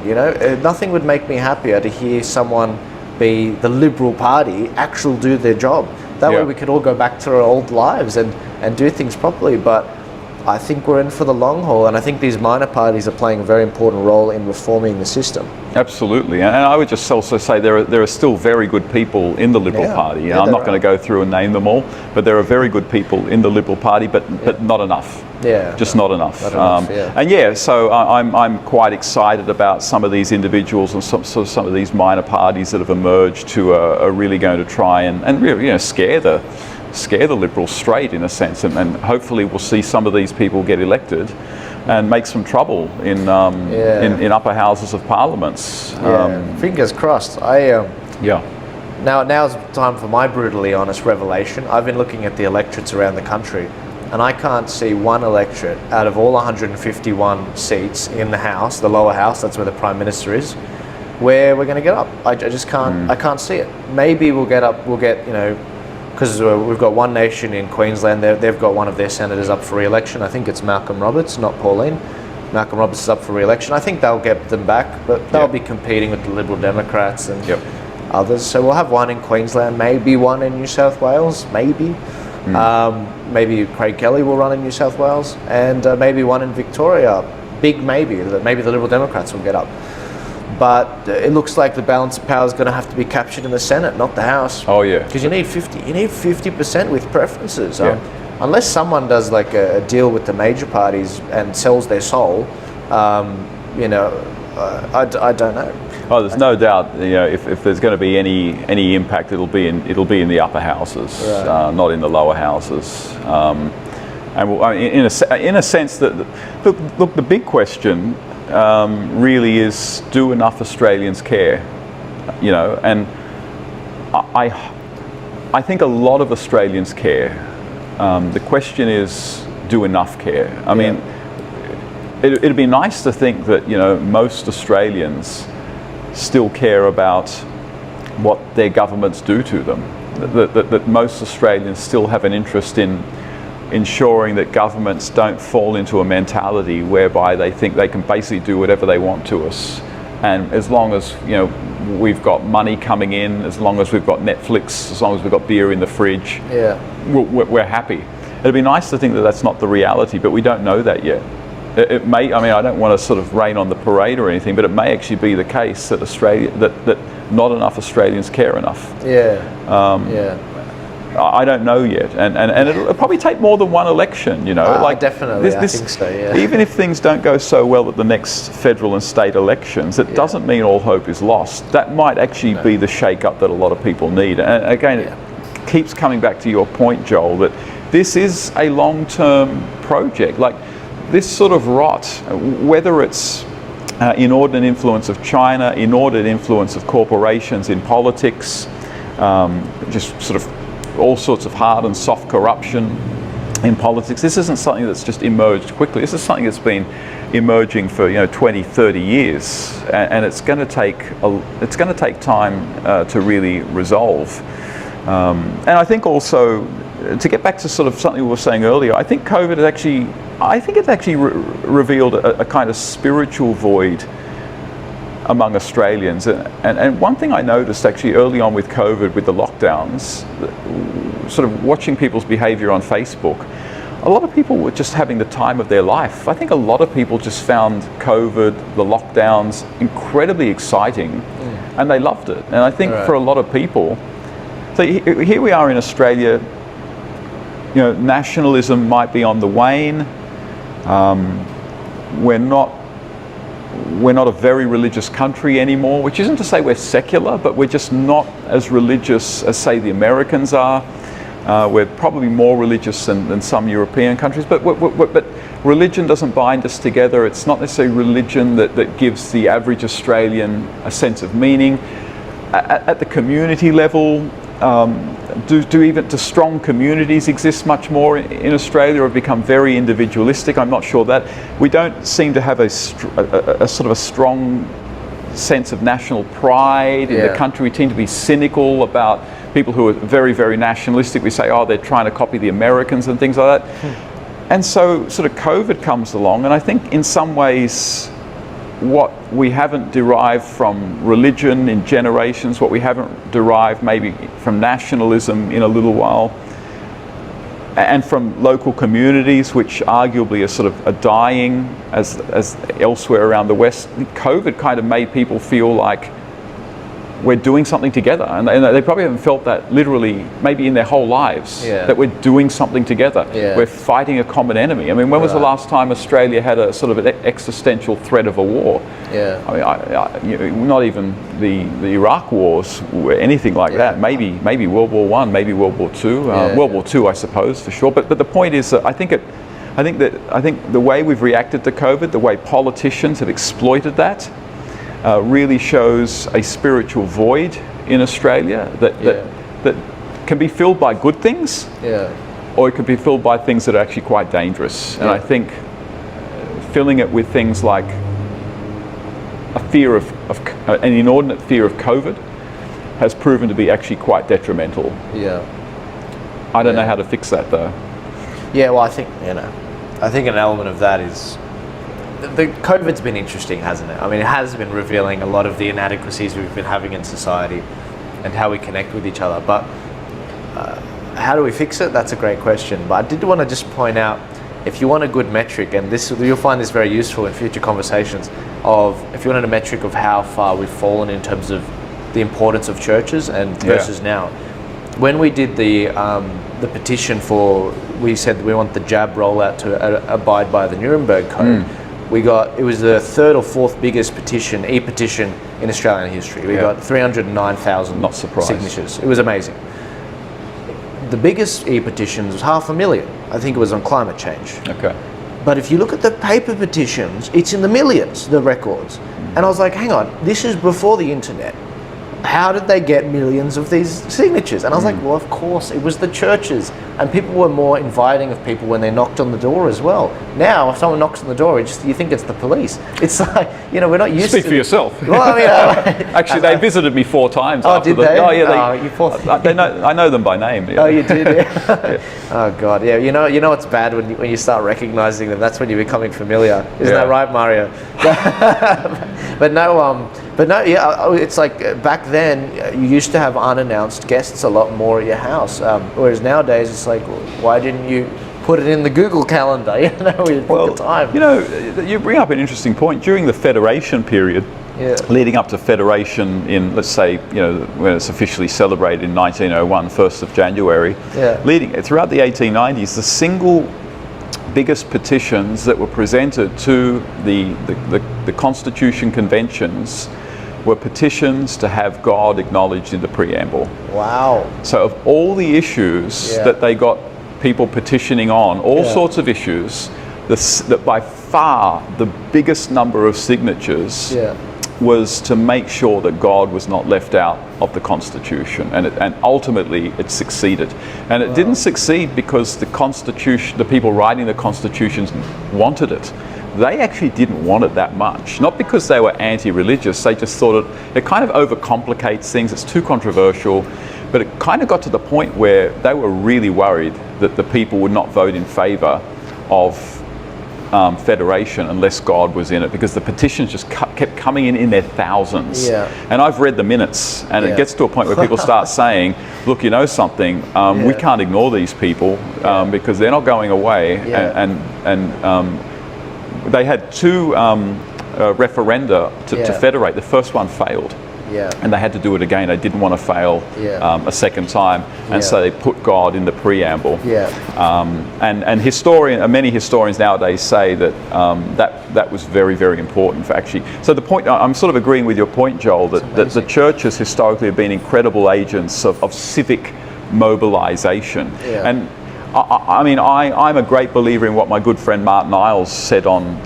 Nothing would make me happier to hear someone be the Liberal Party actually do their job. That way we could all go back to our old lives and do things properly. But I think we're in for the long haul, and I think these minor parties are playing a very important role in reforming the system. Absolutely, and I would just also say there are still very good people in the Liberal Party. I'm not going to go through and name them all, but there are very good people in the Liberal Party, but not enough. Not enough. And so I'm quite excited about some of these individuals and some of these minor parties that have emerged who are really going to try and really scare the Liberals straight, in a sense, and hopefully we'll see some of these people get elected and make some trouble in upper houses of parliaments. Fingers crossed. Now's time for my brutally honest revelation. I've been looking at the electorates around the country, and I can't see one electorate out of all 151 seats in the House, the lower house, that's where the Prime Minister is, where we're going to get up. I just can't. I can't see it. Maybe we'll get up. We'll get because we've got One Nation in Queensland. They've got one of their senators up for re-election. I think it's Malcolm Roberts, not Pauline. Malcolm Roberts is up for re-election. I think they'll get them back, but they'll be competing with the Liberal Democrats and others. So we'll have one in Queensland, maybe one in New South Wales, maybe. Maybe Craig Kelly will run in New South Wales, and maybe one in Victoria. Big maybe. Maybe the Liberal Democrats will get up. But it looks like the balance of power is going to have to be captured in the Senate, not the House. Because you need 50. You need 50% with preferences. Unless someone does like a deal with the major parties and sells their soul, I don't know. Oh, there's no doubt. If there's going to be any impact, it'll be in the upper houses, not in the lower houses. In a sense, that look, the big question really is: do enough Australians care? And I think a lot of Australians care. The question is, do enough care? I mean, it'd be nice to think that most Australians still care about what their governments do to them. That most Australians still have an interest in ensuring that governments don't fall into a mentality whereby they think they can basically do whatever they want to us. And as long as we've got money coming in, as long as we've got Netflix, as long as we've got beer in the fridge, we're happy. It'd be nice to think that that's not the reality, but we don't know that yet. it may, I mean, I don't want to sort of rain on the parade or anything, but it may actually be the case that that not enough Australians care enough. I don't know yet, and it'll probably take more than one election, you know. Definitely, I think so, yeah. Even if things don't go so well at the next federal and state elections, it doesn't mean all hope is lost. That might actually be the shake-up that a lot of people need. And again, it keeps coming back to your point, Joel, that this is a long-term project. Like, this sort of rot, whether it's inordinate influence of China, inordinate influence of corporations in politics, just sort of all sorts of hard and soft corruption in politics. This isn't something that's just emerged quickly. This is something that's been emerging for 20, 30 years, and it's going to take time to really resolve. And I think also, to get back to sort of something we were saying earlier, I think COVID it's actually revealed a kind of spiritual void among Australians. And one thing I noticed actually early on with COVID, with the lockdowns, sort of watching people's behaviour on Facebook, a lot of people were just having the time of their life. I think a lot of people just found COVID, the lockdowns, incredibly exciting, and they loved it. And I think for a lot of people, so here we are in Australia, nationalism might be on the wane. We're not a very religious country anymore, which isn't to say we're secular, but we're just not as religious as, say, the Americans are. We're probably more religious than some European countries, but religion doesn't bind us together. It's not necessarily religion that gives the average Australian a sense of meaning. At the community level, do strong communities exist much more in Australia, or have become very individualistic? I'm not sure that. We don't seem to have a sort of a strong sense of national pride in the country. We tend to be cynical about people who are very, very nationalistic. We say, oh, they're trying to copy the Americans and things like that. And so sort of COVID comes along, and I think in some ways what we haven't derived from religion in generations, what we haven't derived maybe from nationalism in a little while, and from local communities which arguably are dying as elsewhere around the West, COVID kind of made people feel like we're doing something together, and they probably haven't felt that literally maybe in their whole lives, that we're doing something together. We're fighting a common enemy. I mean, when was the last time Australia had a sort of an existential threat of a war? I mean, not even the Iraq wars were anything like that. Maybe World War I, maybe World War II. World War II, I suppose, for sure. But the point is that I think the way we've reacted to COVID, the way politicians have exploited that, really shows a spiritual void in Australia that can be filled by good things, or it could be filled by things that are actually quite dangerous. And I think filling it with things like a fear of an inordinate fear of COVID has proven to be actually quite detrimental. I don't know how to fix that though. Well, I think an element of that is the COVID's been interesting, hasn't it? I mean, it has been revealing a lot of the inadequacies we've been having in society and how we connect with each other. But how do we fix it? That's a great question. But I did want to just point out, if you want a good metric, and you'll find this very useful in future conversations, if you wanted a metric of how far we've fallen in terms of the importance of churches and versus now. When we did the petition we said we want the jab rollout to abide by the Nuremberg Code. It was the third or fourth biggest e-petition in Australian history. We got 309,000 signatures. It was amazing. The biggest e-petition was 500,000. I think it was on climate change. But if you look at the paper petitions, it's in the millions, the records. And I was like, hang on, this is before the internet. How did they get millions of these signatures? And I was like, well, of course, it was the churches. And people were more inviting of people when they knocked on the door as well. Now, if someone knocks on the door, you think it's the police. It's like, we're not used to... Speak for yourself. Well, I mean, actually, they visited me 4 times. Oh, did they? Oh, yeah. I know them by name. Oh, you did? Oh, God, yeah. You know it's bad when you start recognizing them. That's when you're becoming familiar. Isn't that right, Mario? But no, it's like back then you used to have unannounced guests a lot more at your house, whereas nowadays it's like, why didn't you put it in the Google calendar. You know, we book a time. You know, you bring up an interesting point. During the Federation period, leading up to Federation in, let's say, you know, when it's officially celebrated in 1901, 1st of January, leading throughout the 1890s, the single biggest petitions that were presented to the Constitution conventions were petitions to have God acknowledged in the preamble. Wow. So of all the issues that they got people petitioning on, all sorts of issues, that by far the biggest number of signatures was to make sure that God was not left out of the Constitution, and ultimately it succeeded. And it didn't succeed because the Constitution, the people writing the Constitutions wanted it. They actually didn't want it that much. Not because they were anti-religious, they just thought it kind of overcomplicates things, it's too controversial. But it kind of got to the point where they were really worried that the people would not vote in favour of Federation unless God was in it, because the petitions just kept coming in their thousands. And I've read the minutes, and it gets to a point where people start saying, look, you know something, we can't ignore these people because they're not going away. And they had two referenda to federate. The first one failed. And they had to do it again. They didn't want to fail a second time, and so they put God in the preamble. And many historians nowadays say that that was very, very important for actually. So the point, I'm sort of agreeing with your point, Joel, that the churches historically have been incredible agents of civic mobilization. And I mean, I'm a great believer in what my good friend Martin Isles said on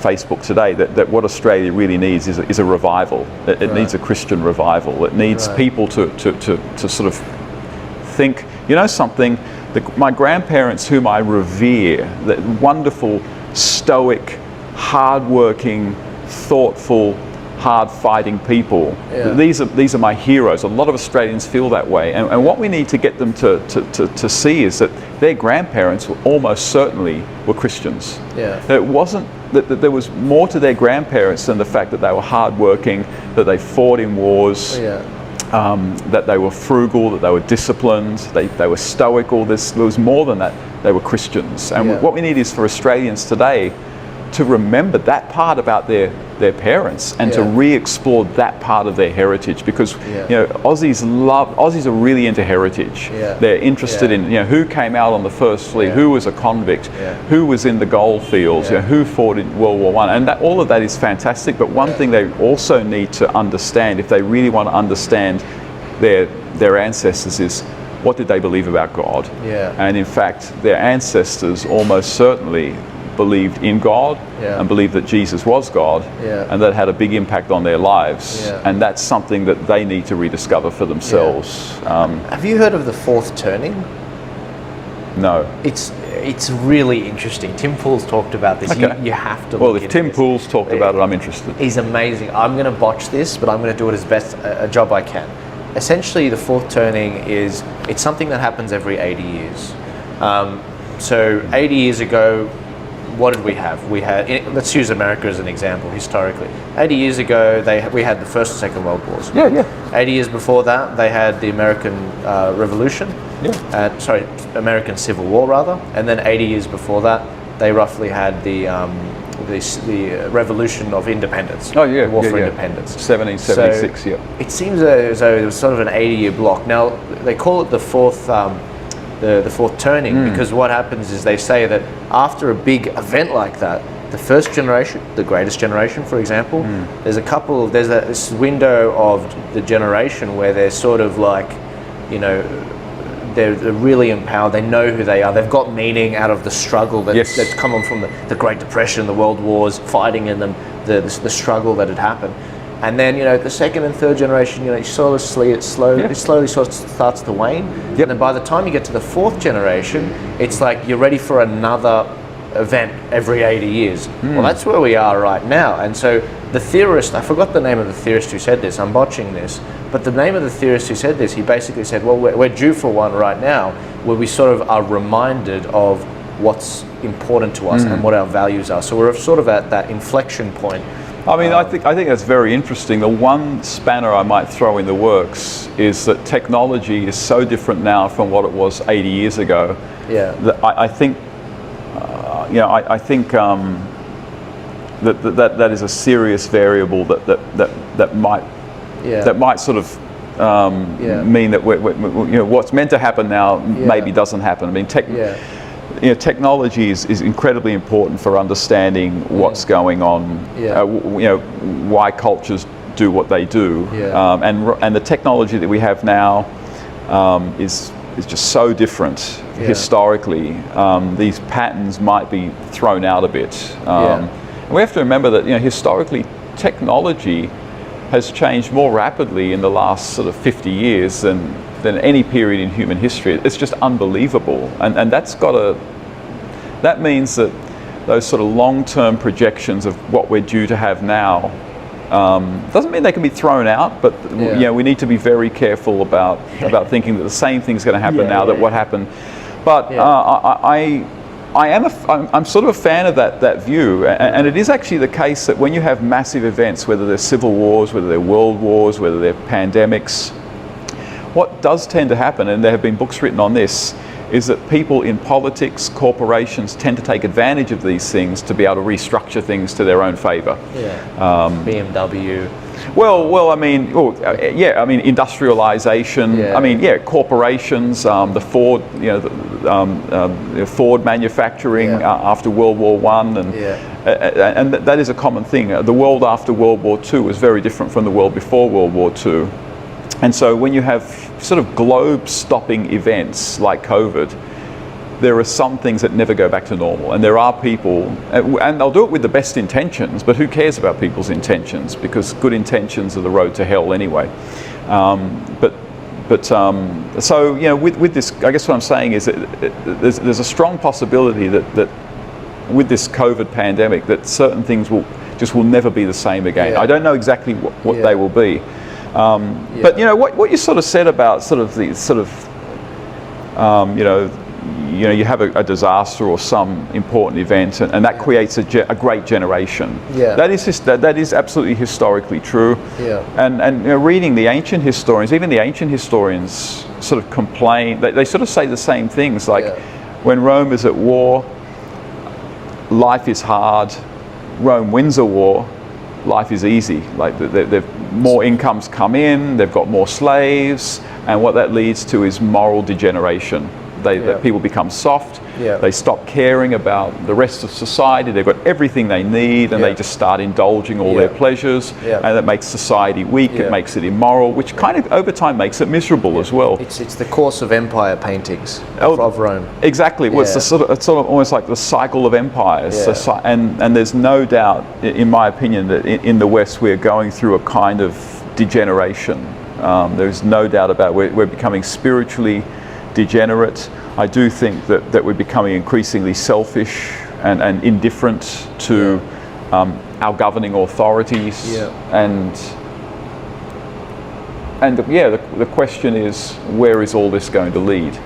Facebook today, that what Australia really needs is a revival. It needs a Christian revival. It needs people to sort of think, you know something, my grandparents, whom I revere, that wonderful, stoic, hard-working, thoughtful, hard-fighting people. These are my heroes. A lot of Australians feel that way, and what we need to get them to see is that their grandparents were almost certainly were Christians. It wasn't that there was more to their grandparents than the fact that they were hard-working, that they fought in wars, that they were frugal, that they were disciplined, they were stoical. There was more than that. They were Christians, and what we need is for Australians today to remember that part about their parents, and to re-explore that part of their heritage, because you know, Aussies are really into heritage. They're interested in, you know, who came out on the first fleet, who was a convict, who was in the gold fields, you know, who fought in World War I, and all of that is fantastic. But one thing they also need to understand, if they really want to understand their ancestors, is what did they believe about God? And in fact, their ancestors almost certainly believed in God and believed that Jesus was God, and that had a big impact on their lives, and that's something that they need to rediscover for themselves. Have you heard of the fourth turning? No. It's really interesting. Tim Pool's talked about this. You have to look if Tim Pool's talked about it, I'm interested. He's amazing. I'm going to botch this, but I'm going to do it as best a job I can. Essentially, the fourth turning it's something that happens every 80 years. So 80 years ago, what did we have? Let's use America as an example historically. 80 years ago, we had the First and Second World Wars. 80 years before that, they had the American Revolution. American Civil War rather. And then 80 years before that, they roughly had the Revolution of Independence. The War for Independence. 1776. So it seems as though it was sort of an 80-year block. Now they call it the fourth. The fourth turning, because what happens is they say that after a big event like that, the first generation, the greatest generation, for example, there's this window of the generation where they're sort of like, you know, they're really empowered. They know who they are. They've got meaning out of the struggle that's come on from the Great Depression, the World Wars, fighting in them, the struggle that had happened. And then, you know, the second and third generation, you know, it slowly sort of starts to wane. And then by the time you get to the fourth generation, it's like you're ready for another event every 80 years. Well, that's where we are right now. And so the theorist, I forgot the name of the theorist who said this, I'm botching this, but the name of the theorist who said this, he basically said, well, we're due for one right now where we sort of are reminded of what's important to us and what our values are. So we're sort of at that inflection point. I mean, I think that's very interesting. The one spanner I might throw in the works is that technology is so different now from what it was 80 years ago. That I think I think that is a serious variable that might sort of mean that what's meant to happen now maybe doesn't happen. I mean, technology is incredibly important for understanding what's going on. Why cultures do what they do, and the technology that we have now is just so different historically. These patterns might be thrown out a bit. And we have to remember that historically technology has changed more rapidly in the last sort of 50 years than any period in human history. It's just unbelievable, and that means that those sort of long-term projections of what we're due to have now doesn't mean they can be thrown out, but we need to be very careful about thinking that the same thing's going to happen now that what happened. But I'm sort of a fan of that view, and it is actually the case that when you have massive events, whether they're civil wars, whether they're world wars, whether they're pandemics, what does tend to happen, and there have been books written on this, is that people in politics, corporations tend to take advantage of these things to be able to restructure things to their own favour. BMW. Well, I mean, industrialization. I mean, corporations. The Ford, Ford manufacturing after World War One, and that is a common thing. The world after World War II was very different from the world before World War II, and so when you have sort of globe-stopping events like COVID, there are some things that never go back to normal, and there are people, and they'll do it with the best intentions, but who cares about people's intentions, because good intentions are the road to hell anyway. So with this, I guess what I'm saying is that there's a strong possibility that with this COVID pandemic that certain things will never be the same again. I don't know exactly what they will be, but what you sort of said about sort of the sort of you have a disaster or some important event, and that creates a great generation. That is absolutely historically true. And reading the ancient historians, even the ancient historians sort of complain. They sort of say the same things, like when Rome is at war, life is hard. Rome wins a war, life is easy. Like they've more incomes come in, they've got more slaves, and what that leads to is moral degeneration. People become soft, they stop caring about the rest of society, they've got everything they need, and they just start indulging all their pleasures, and that makes society weak, it makes it immoral, which kind of over time makes it miserable as well. It's the course of empire paintings of Rome. Exactly. Well, it's sort of almost like the cycle of empires, and there's no doubt, in my opinion, that in the West we're going through a kind of degeneration. There's no doubt about it. We're becoming spiritually degenerate. I do think that we're becoming increasingly selfish and indifferent to our governing authorities, and the question is, where is all this going to lead?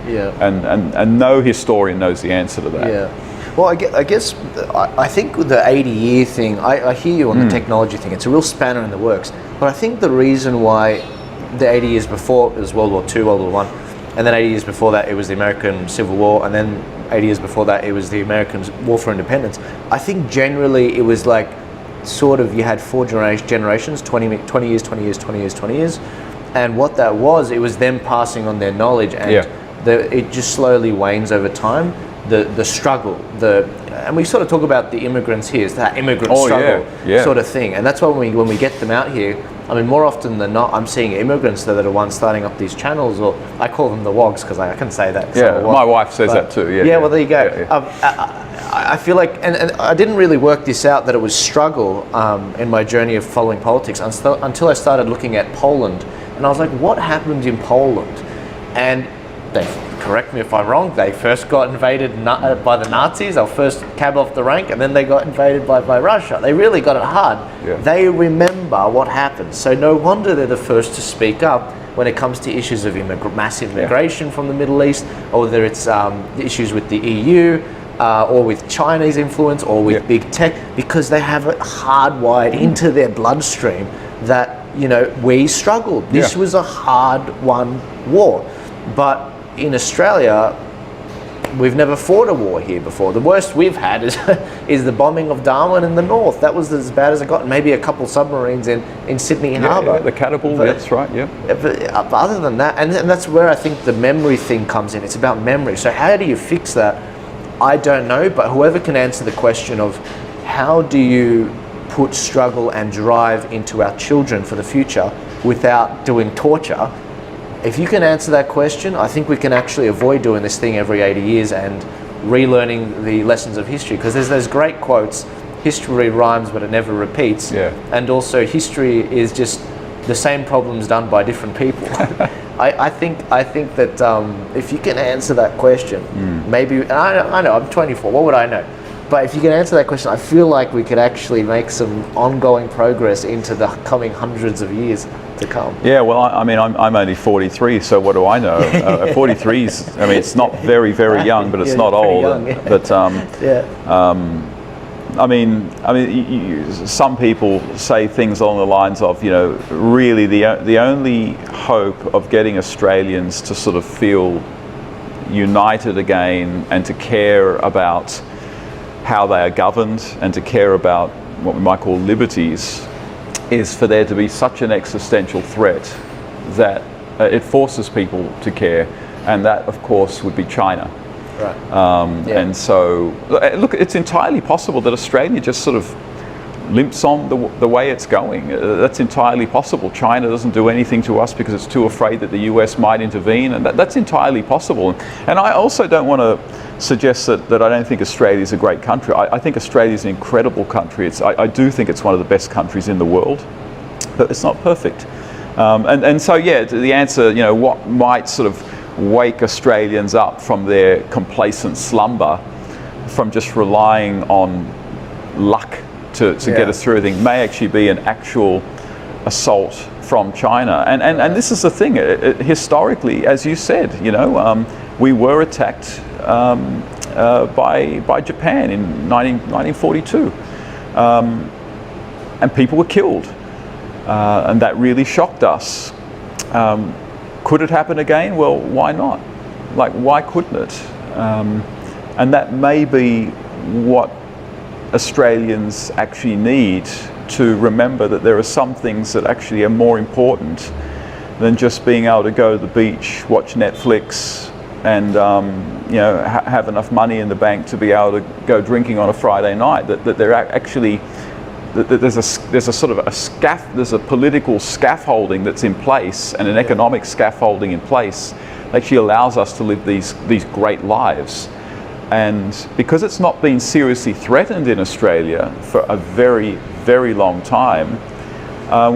And no historian knows the answer to that. Well, I guess I think with the 80-year thing, I hear you on the technology thing. It's a real spanner in the works, but I think the reason why the 80 years before it was World War II, World War I, and then 80 years before that it was the American Civil War, and then 80 years before that it was the American War for Independence. I think generally it was like sort of you had four generations, 20 years, 20 years, 20 years, 20 years, and what that was, it was them passing on their knowledge, and it just slowly wanes over time. The struggle, and we sort of talk about the immigrants here, it's that immigrant struggle sort of thing, and that's why when we get them out here, I mean, more often than not, I'm seeing immigrants that are ones starting up these channels, or I call them the wogs because I can say that. My wife says that too. Well, there you go. I feel like, and I didn't really work this out, that it was struggle in my journey of following politics until I started looking at Poland, and I was like, what happened in Poland? And correct me if I'm wrong, they first got invaded by the Nazis. They were first cab off the rank, and then they got invaded by Russia. They really got it hard. They remember what happened. So no wonder they're the first to speak up when it comes to issues of massive migration from the Middle East, or whether it's issues with the EU, or with Chinese influence, or with big tech, because they have it hardwired into their bloodstream that, we struggled. This was a hard-won war. But in Australia, we've never fought a war here before. The worst we've had is the bombing of Darwin in the north. That was as bad as it got. And maybe a couple submarines in Sydney Harbour. Yeah, the catapult, that's right, yeah. But other than that, and that's where I think the memory thing comes in. It's about memory. So how do you fix that? I don't know, but whoever can answer the question of how do you put struggle and drive into our children for the future without doing torture, if you can answer that question, I think we can actually avoid doing this thing every 80 years and relearning the lessons of history. Because there's those great quotes, history rhymes but it never repeats. Yeah. And also history is just the same problems done by different people. I think that if you can answer that question, maybe, and I know, I'm 24, what would I know? But if you can answer that question, I feel like we could actually make some ongoing progress into the coming hundreds of years to come. Yeah, well, I mean, I'm only 43, so what do I know? 43 is, I mean, it's not very, very young, but it's not old. Young, yeah. But Yeah. I mean, some people say things along the lines of, you know, really the only hope of getting Australians to sort of feel united again and to care about how they are governed and to care about what we might call liberties is for there to be such an existential threat that it forces people to care, and that of course would be China. Right. Yeah. And so, look, it's entirely possible that Australia just sort of limps on the way it's going. That's entirely possible. China doesn't do anything to us because it's too afraid that the US might intervene, and that's entirely possible. And I also don't want to suggest that I don't think Australia is a great country. I think Australia is an incredible country. I do think it's one of the best countries in the world, but it's not perfect. And so, yeah, the answer, you know, what might sort of wake Australians up from their complacent slumber, from just relying on luck to get us through everything, may actually be an actual assault from China. And this is the thing, historically, as you said, you know, we were attacked by Japan in 1942, and people were killed, and that really shocked us. Could it happen again? Well, why not? Like, why couldn't it? And that may be what Australians actually need to remember, that there are some things that actually are more important than just being able to go to the beach, watch Netflix, and you know, have enough money in the bank to be able to go drinking on a Friday night. That there are actually there's a sort of there's a political scaffolding that's in place, and an economic scaffolding in place that actually allows us to live these great lives. And because it's not been seriously threatened in Australia for a very, very long time,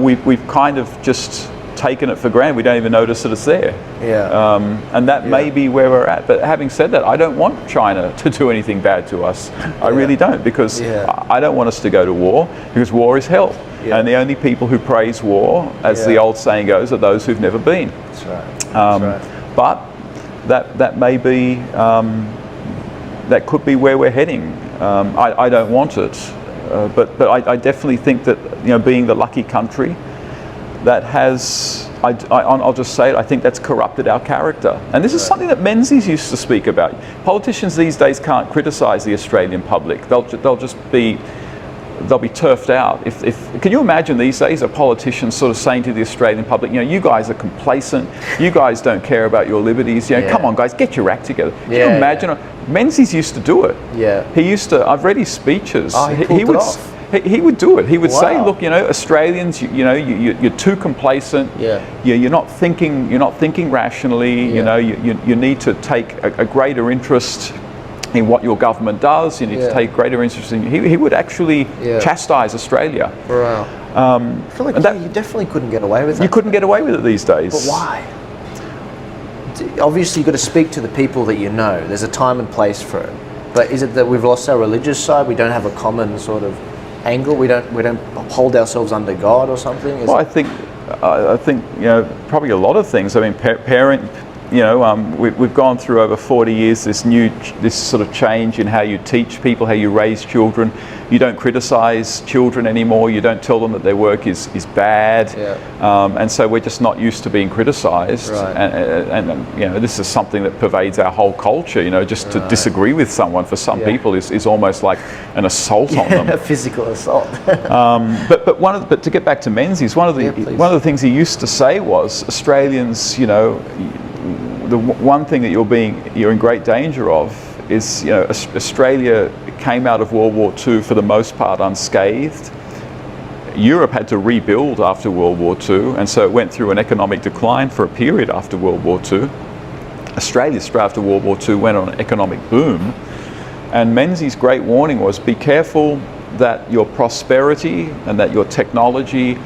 we've kind of just taken it for granted. We don't even notice that it's there. Yeah. And that may be where we're at. But having said that, I don't want China to do anything bad to us. I really don't, because I don't want us to go to war, because war is hell. Yeah. And the only people who praise war, as the old saying goes, are those who've never been. That's right. That's right. But that may be, that could be where we're heading. I don't want it, but I definitely think that, you know, being the lucky country that has, I'll just say it, I think that's corrupted our character. And this is something that Menzies used to speak about. Politicians these days can't criticise the Australian public. They'll just be, they'll be turfed out. Can you imagine these days a politician sort of saying to the Australian public, you know, you guys are complacent, you guys don't care about your liberties, you know, come on guys, get your act together. Can you imagine? Menzies used to do it. Yeah. He used to, I've read his speeches. Oh, he pulled it off. He would do it. He would say, "Look, you know, Australians, you know, you're too complacent. Yeah. You're not thinking rationally. Yeah. You know, you need to take a greater interest in what your government does. You need to take greater interest in." He would actually chastise Australia. Wow. I feel like you definitely couldn't get away with that. You couldn't get away with it these days. But why? Obviously, you've got to speak to the people that you know. There's a time and place for it. But is it that we've lost our religious side? We don't have a common sort of angle. We don't hold ourselves under God or something. I think you know, probably a lot of things. I mean, we've gone through over 40 years this sort of change in how you teach people, how you raise children. You don't criticize children anymore. You don't tell them that their work is bad. Yeah. And so we're just not used to being criticized. Right. And this is something that pervades our whole culture. Just to disagree with someone for some people is almost like an assault on them. A physical assault. But to get back to Menzies, one of the things he used to say was Australians, the one thing that you're in great danger of is, Australia came out of World War II for the most part unscathed. Europe had to rebuild after World War II, and so it went through an economic decline for a period after World War II. Australia, straight after World War II, went on an economic boom. And Menzies' great warning was, be careful that your prosperity and that your technology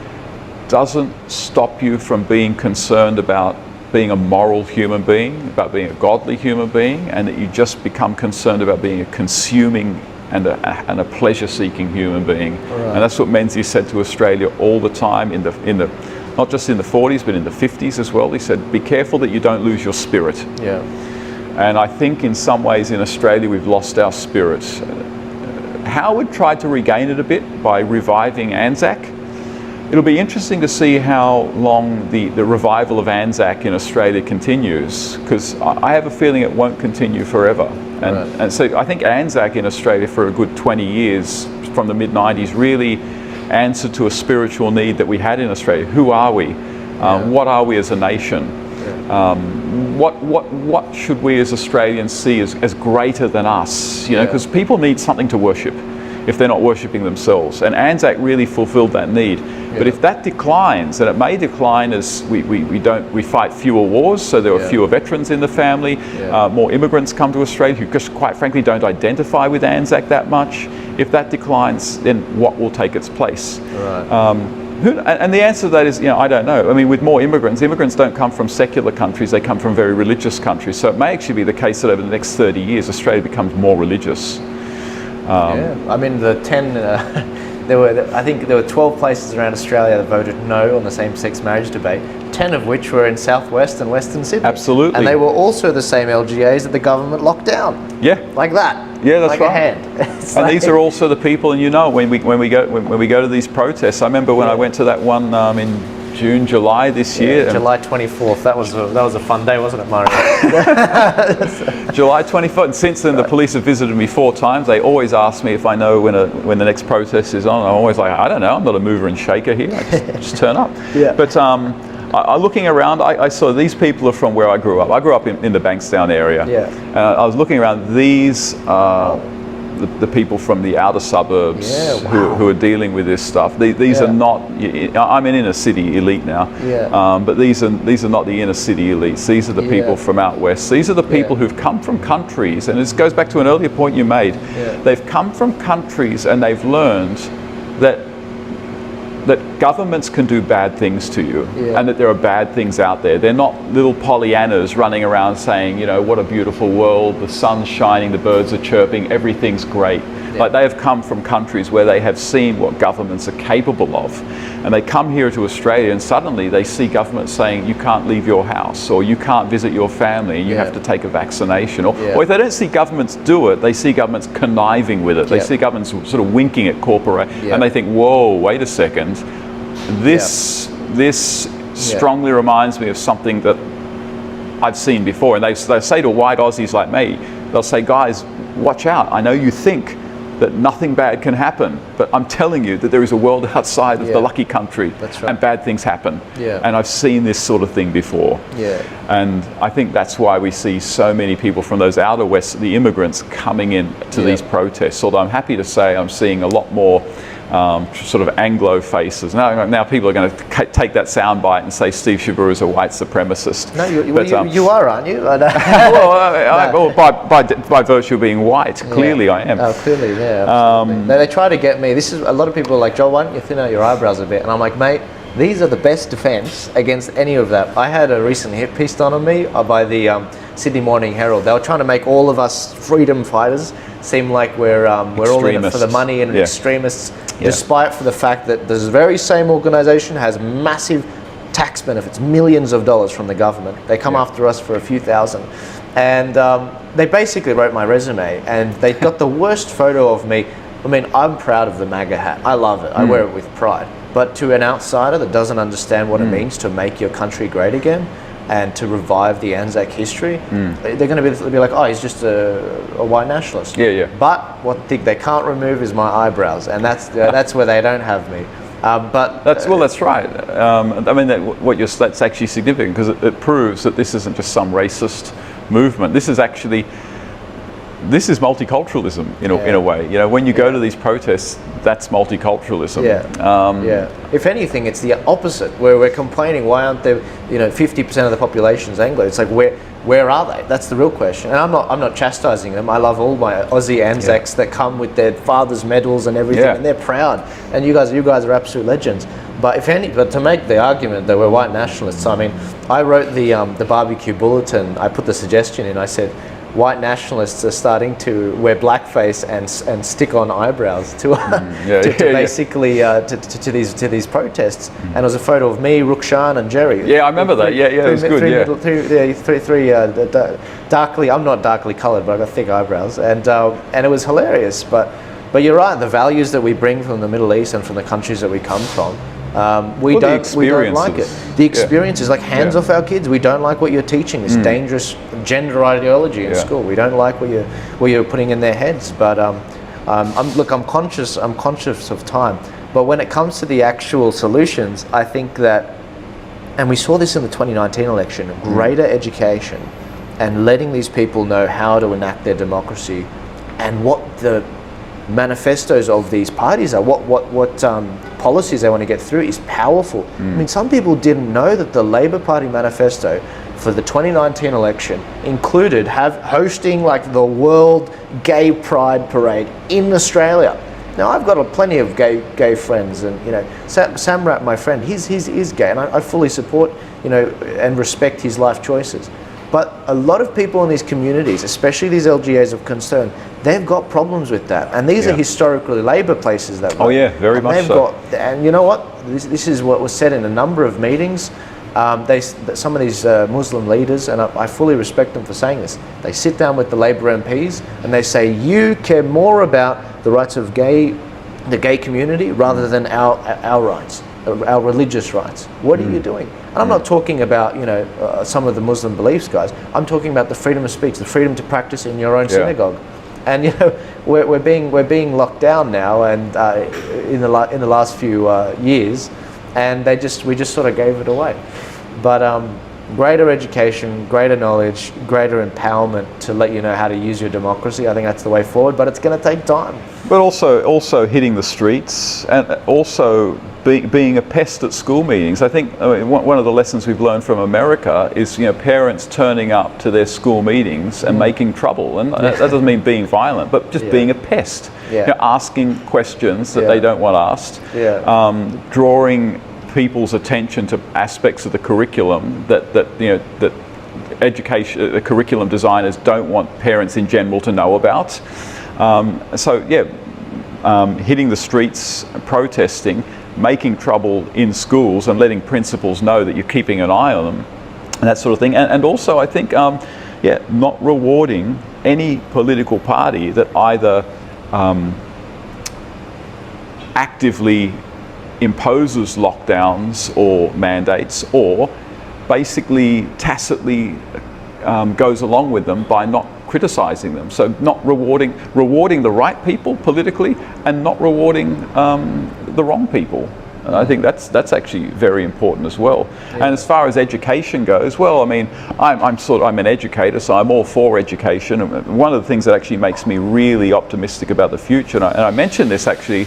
doesn't stop you from being concerned about being a moral human being, about being a godly human being, and that you just become concerned about being a consuming and a pleasure-seeking human being. Right. And that's what Menzies said to Australia all the time, not just in the 40s, but in the 50s as well. He said, be careful that you don't lose your spirit. Yeah. And I think in some ways in Australia we've lost our spirit. Howard tried to regain it a bit by reviving Anzac. It'll be interesting to see how long the revival of Anzac in Australia continues, because I have a feeling it won't continue forever. And so I think Anzac in Australia for a good 20 years, from the mid-90s, really answered to a spiritual need that we had in Australia. Who are we? What are we as a nation? What should we as Australians see as greater than us? Because people need something to worship if they're not worshipping themselves. And Anzac really fulfilled that need. But if that declines, and it may decline as we fight fewer wars, so there are fewer veterans in the family, more immigrants come to Australia who just quite frankly don't identify with Anzac that much. If that declines, then what will take its place? Right. And the answer to that is, I don't know. I mean, with more immigrants don't come from secular countries, they come from very religious countries. So it may actually be the case that over the next 30 years, Australia becomes more religious. I mean, the 10, I think there were 12 places around Australia that voted no on the same-sex marriage debate, 10 of which were in southwest and western Sydney. Absolutely. And they were also the same LGAs that the government locked down. Yeah. Like that. Yeah, that's like right. A hand. And these are also the people, and when we go to these protests. I remember when I went to that one in June, July this year. July 24th. That was a fun day, wasn't it, Mario? July 24th. And since then, the police have visited me 4 times. They always ask me if I know when the next protest is on. I'm always like, I don't know. I'm not a mover and shaker here. I just turn up. Yeah. But looking around, I saw these people are from where I grew up. I grew up in the Bankstown area. Yeah. I was looking around. These the people from the outer suburbs who are dealing with this stuff. These are not. I'm an inner city elite now. Yeah. But these are not the inner city elites. These are the people from out west. These are the people who've come from countries, and this goes back to an earlier point you made. Yeah. They've come from countries and they've learned that governments can do bad things to you, and that there are bad things out there. They're not little Pollyannas running around saying, what a beautiful world, the sun's shining, the birds are chirping, everything's great. Like, they have come from countries where they have seen what governments are capable of. And they come here to Australia and suddenly they see governments saying you can't leave your house, or you can't visit your family, and you have to take a vaccination. Or if they don't see governments do it, they see governments conniving with it. They see governments sort of winking at corporations, and they think, whoa, wait a second. This strongly reminds me of something that I've seen before. And they say to white Aussies like me, they'll say, guys, watch out. I know you think that nothing bad can happen, but I'm telling you that there is a world outside of the lucky country, and bad things happen. And I've seen this sort of thing before. And I think that's why we see so many people from those outer west, the immigrants, coming in to these protests. Although I'm happy to say I'm seeing a lot more sort of Anglo faces. Now people are going to take that soundbite and say Steve Chavura is a white supremacist. No, you are, aren't you? By virtue of being white, clearly I am. Oh, clearly, absolutely. They try to get me. This is a lot of people are like, Joel, why don't you thin out your eyebrows a bit? And I'm like, mate, these are the best defense against any of that. I had a recent hit piece done on me by the Sydney Morning Herald. They were trying to make all of us freedom fighters seem like we're all in it for the money and extremists, despite for the fact that this very same organisation has massive tax benefits, millions of dollars from the government. They come after us for a few thousand. And they basically wrote my resume, and they got the worst photo of me. I mean, I'm proud of the MAGA hat. I love it. I wear it with pride. But to an outsider that doesn't understand what it means to make your country great again and to revive the Anzac history, they're going to be like, oh, he's just a white nationalist. But what they can't remove is my eyebrows, and that's where they don't have me. But that's right. I mean, that's actually significant, because it proves that this isn't just some racist movement. This is multiculturalism in a way. You know, when you go to these protests, that's multiculturalism. If anything, it's the opposite, where we're complaining, why aren't there, 50% of the population's Anglo? It's like, where are they? That's the real question. And I'm not chastising them. I love all my Aussie Anzacs that come with their father's medals and everything, and they're proud. And you guys are absolute legends. But to make the argument that we're white nationalists, I mean, I wrote the barbecue bulletin. I put the suggestion in. I said, white nationalists are starting to wear blackface and stick on eyebrows to basically to these protests. And it was a photo of me, Rukshan, and Jerry. Yeah, I remember that. Yeah, it was good. Three darkly. I'm not darkly coloured, but I've got thick eyebrows, and it was hilarious. But you're right. The values that we bring from the Middle East and from the countries that we come from. We don't like it. The experiences, like hands off our kids. We don't like what you're teaching. This dangerous gender ideology in school. We don't like what you're putting in their heads. But I'm conscious of time. But when it comes to the actual solutions, I think that, and we saw this in the 2019 election, greater education and letting these people know how to enact their democracy and what the manifestos of these parties are, what policies they want to get through is powerful. I mean, some people didn't know that the Labor Party manifesto for the 2019 election included hosting like the World Gay Pride Parade in Australia. Now, I've got plenty of gay friends, and Samrat, my friend, he's gay, and I fully support and respect his life choices. But a lot of people in these communities, especially these LGAs of concern, they've got problems with that. And these are historically Labor places that vote. Very much so. And you know what? This is what was said in a number of meetings. Some of these Muslim leaders, and I fully respect them for saying this, they sit down with the Labor MPs and they say, you care more about the rights of the gay community rather than our rights, our religious rights. What are you doing? And I'm not talking about some of the Muslim beliefs, guys. I'm talking about the freedom of speech, the freedom to practice in your own synagogue. And we're being locked down now, and in the last few years, and we just sort of gave it away. But greater education, greater knowledge, greater empowerment to let you know how to use your democracy. I think that's the way forward, but it's going to take time. But also hitting the streets, and also being a pest at school meetings. I think one of the lessons we've learned from America is parents turning up to their school meetings and making trouble, and that doesn't mean being violent, but just being a pest. Asking questions that they don't want asked, drawing people's attention to aspects of the curriculum that education, the curriculum designers don't want parents in general to know about. Hitting the streets, protesting, making trouble in schools, and letting principals know that you're keeping an eye on them, and that sort of thing. And also, I think, not rewarding any political party that either actively imposes lockdowns or mandates, or basically tacitly goes along with them by not criticizing them. So not rewarding the right people politically, and not rewarding the wrong people. And I think that's actually very important as well. And as far as education goes, well, I mean, I'm an educator, so I'm all for education. And one of the things that actually makes me really optimistic about the future, and I mentioned this actually.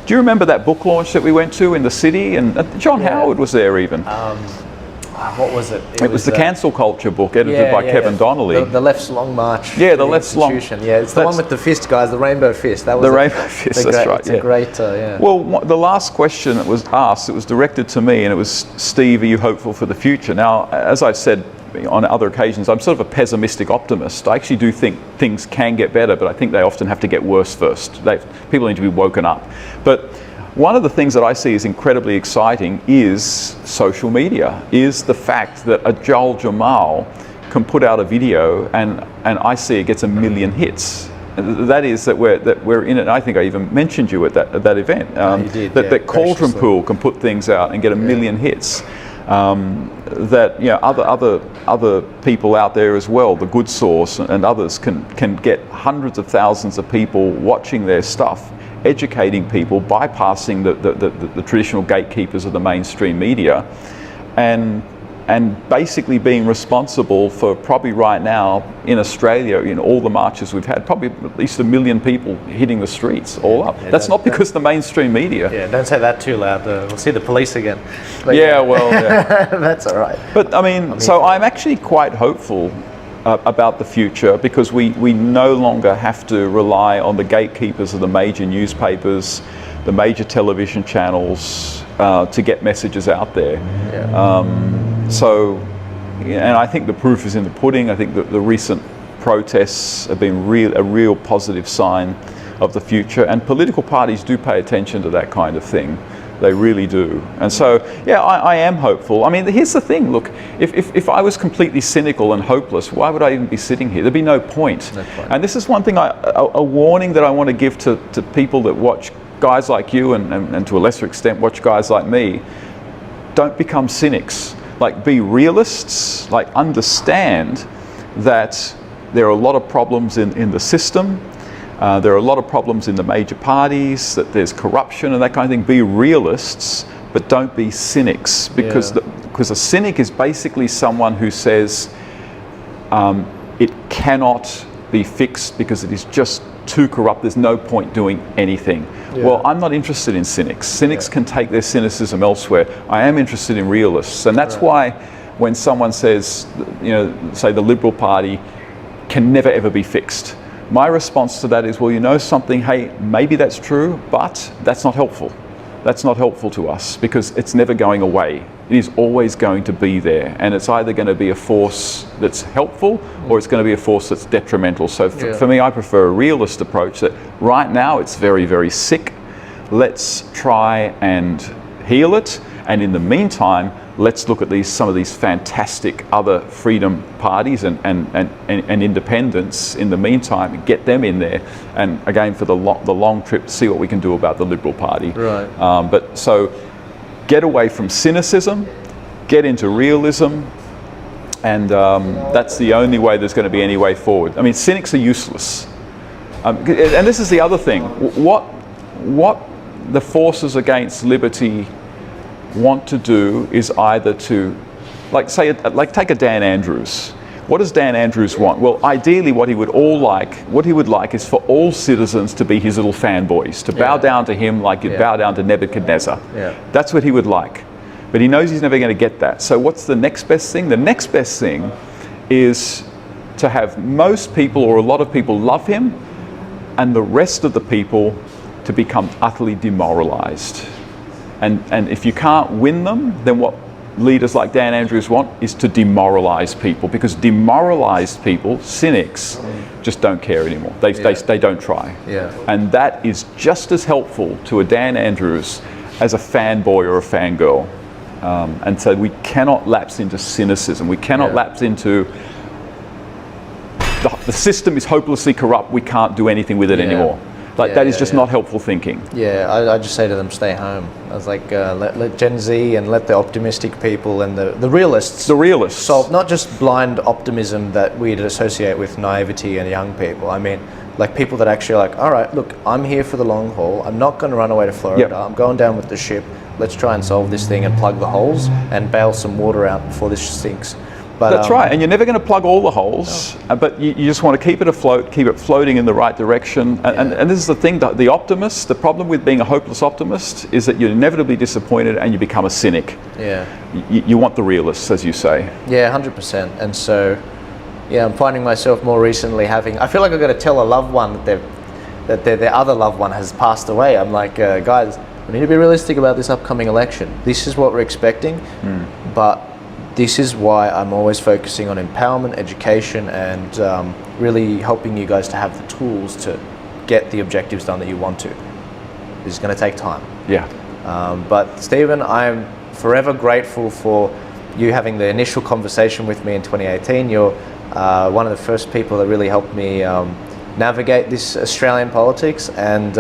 Do you remember that book launch that we went to in the city? And John Howard was there even. What was it? It was the Cancel Culture book, edited by Kevin Donnelly. The Left's Long March. Yeah, the Left's Long. Yeah, it's the one with the fist, guys. The rainbow fist. That was the rainbow fist. That's right. It's a great. Well, the last question that was asked, it was directed to me, and it was, Steve, are you hopeful for the future? Now, as I've said on other occasions, I'm sort of a pessimistic optimist. I actually do think things can get better, but I think they often have to get worse first. People need to be woken up. But one of the things that I see is incredibly exciting is social media, is the fact that a Jammal can put out a video and I see it gets 1 million hits. That is that we're in it. I think I even mentioned you at that event. You did, that Cauldron Pool can put things out and get 1 million hits. That other people out there as well, the Good Source and others can get hundreds of thousands of people watching their stuff, educating people, bypassing the traditional gatekeepers of the mainstream media, and basically being responsible for probably right now in Australia, in all the marches we've had, probably at least 1 million people hitting the streets all up. That's not because the mainstream media. Yeah, don't say that too loud. We'll see the police again. But that's all right. But I mean, so I'm actually quite hopeful about the future, because we no longer have to rely on the gatekeepers of the major newspapers, the major television channels to get messages out there. And I think the proof is in the pudding. I think that the recent protests have been a real positive sign of the future, and political parties do pay attention to that kind of thing. They really do. And so, yeah, I am hopeful. I mean, here's the thing, look, if I was completely cynical and hopeless, why would I even be sitting here? There'd be no point. And this is one thing, a warning that I want to give to people that watch guys like you and to a lesser extent watch guys like me. Don't become cynics. Like, be realists, like understand that there are a lot of problems in the system. There are a lot of problems in the major parties, that there's corruption and that kind of thing. Be realists, but don't be cynics, because a cynic is basically someone who says it cannot be fixed because it is just too corrupt, there's no point doing anything. Well, I'm not interested in cynics. Cynics can take their cynicism elsewhere. I am interested in realists, and that's why when someone says, say the Liberal Party can never ever be fixed, my response to that is, well, you know something, hey, maybe that's true, but that's not helpful. That's not helpful to us, because it's never going away. It is always going to be there, and it's either going to be a force that's helpful or it's going to be a force that's detrimental. So for me, I prefer a realist approach, that right now it's very, very sick. Let's try and heal it, and in the meantime, let's look at some of these fantastic other freedom parties and independents in the meantime, and get them in there, and again for the long trip, see what we can do about the Liberal Party. But so get away from cynicism, get into realism, and that's the only way there's going to be any way forward. I mean, cynics are useless. And this is the other thing. What the forces against liberty want to do is either to, take a Dan Andrews. What does Dan Andrews want? Well, ideally what he would like is for all citizens to be his little fanboys, to bow down to him like you'd bow down to Nebuchadnezzar. That's what he would like. But he knows he's never going to get that. So what's the next best thing? The next best thing is to have most people, or a lot of people, love him, and the rest of the people to become utterly demoralized. And if you can't win them, then what leaders like Dan Andrews want is to demoralize people, because demoralized people, cynics, just don't care anymore. They don't try. And that is just as helpful to a Dan Andrews as a fanboy or a fangirl. And so we cannot lapse into cynicism. We cannot lapse into the system is hopelessly corrupt, we can't do anything with it anymore. That is just not helpful thinking. I just say to them, stay home. I was like, let Gen Z and let the optimistic people and the realists solve, not just blind optimism that we'd associate with naivety and young people. I mean, like people that actually are like, all right, look, I'm here for the long haul. I'm not going to run away to Florida. I'm going down with the ship. Let's try and solve this thing and plug the holes and bail some water out before this sinks. But, that's right, and you're never going to plug all the holes, but you just want to keep it afloat, keep it floating in the right direction. And this is the thing, the optimist, the problem with being a hopeless optimist is that you're inevitably disappointed and you become a cynic. You want the realists, as you say. 100%. And so, I'm finding myself more recently I feel like I've got to tell a loved one that their other loved one has passed away. I'm like, guys, we need to be realistic about this upcoming election. This is what we're expecting, but this is why I'm always focusing on empowerment, education, and really helping you guys to have the tools to get the objectives done that you want to. This is going to take time. Yeah. But Stephen, I'm forever grateful for you having the initial conversation with me in 2018. You're one of the first people that really helped me navigate this Australian politics, and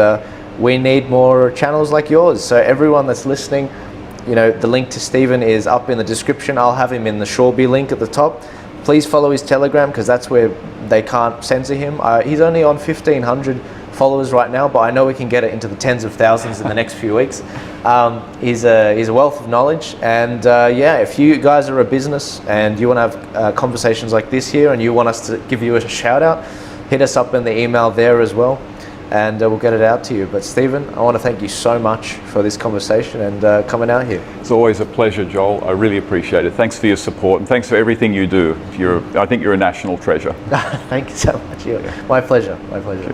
we need more channels like yours. So everyone that's listening, you know, the link to Stephen is up in the description. I'll have him in the Shoreby link at the top. Please follow his Telegram, because that's where they can't censor him. He's only on 1,500 followers right now, but I know we can get it into the tens of thousands in the next few weeks. He's a wealth of knowledge, and yeah, if you guys are a business and you want to have conversations like this here, and you want us to give you a shout out, hit us up in the email there as well, and we'll get it out to you. But Stephen, I want to thank you so much for this conversation and coming out here. It's always a pleasure, Joel. I really appreciate it. Thanks for your support, and thanks for everything you do. I think you're a national treasure. Thank you so much. My pleasure. My pleasure.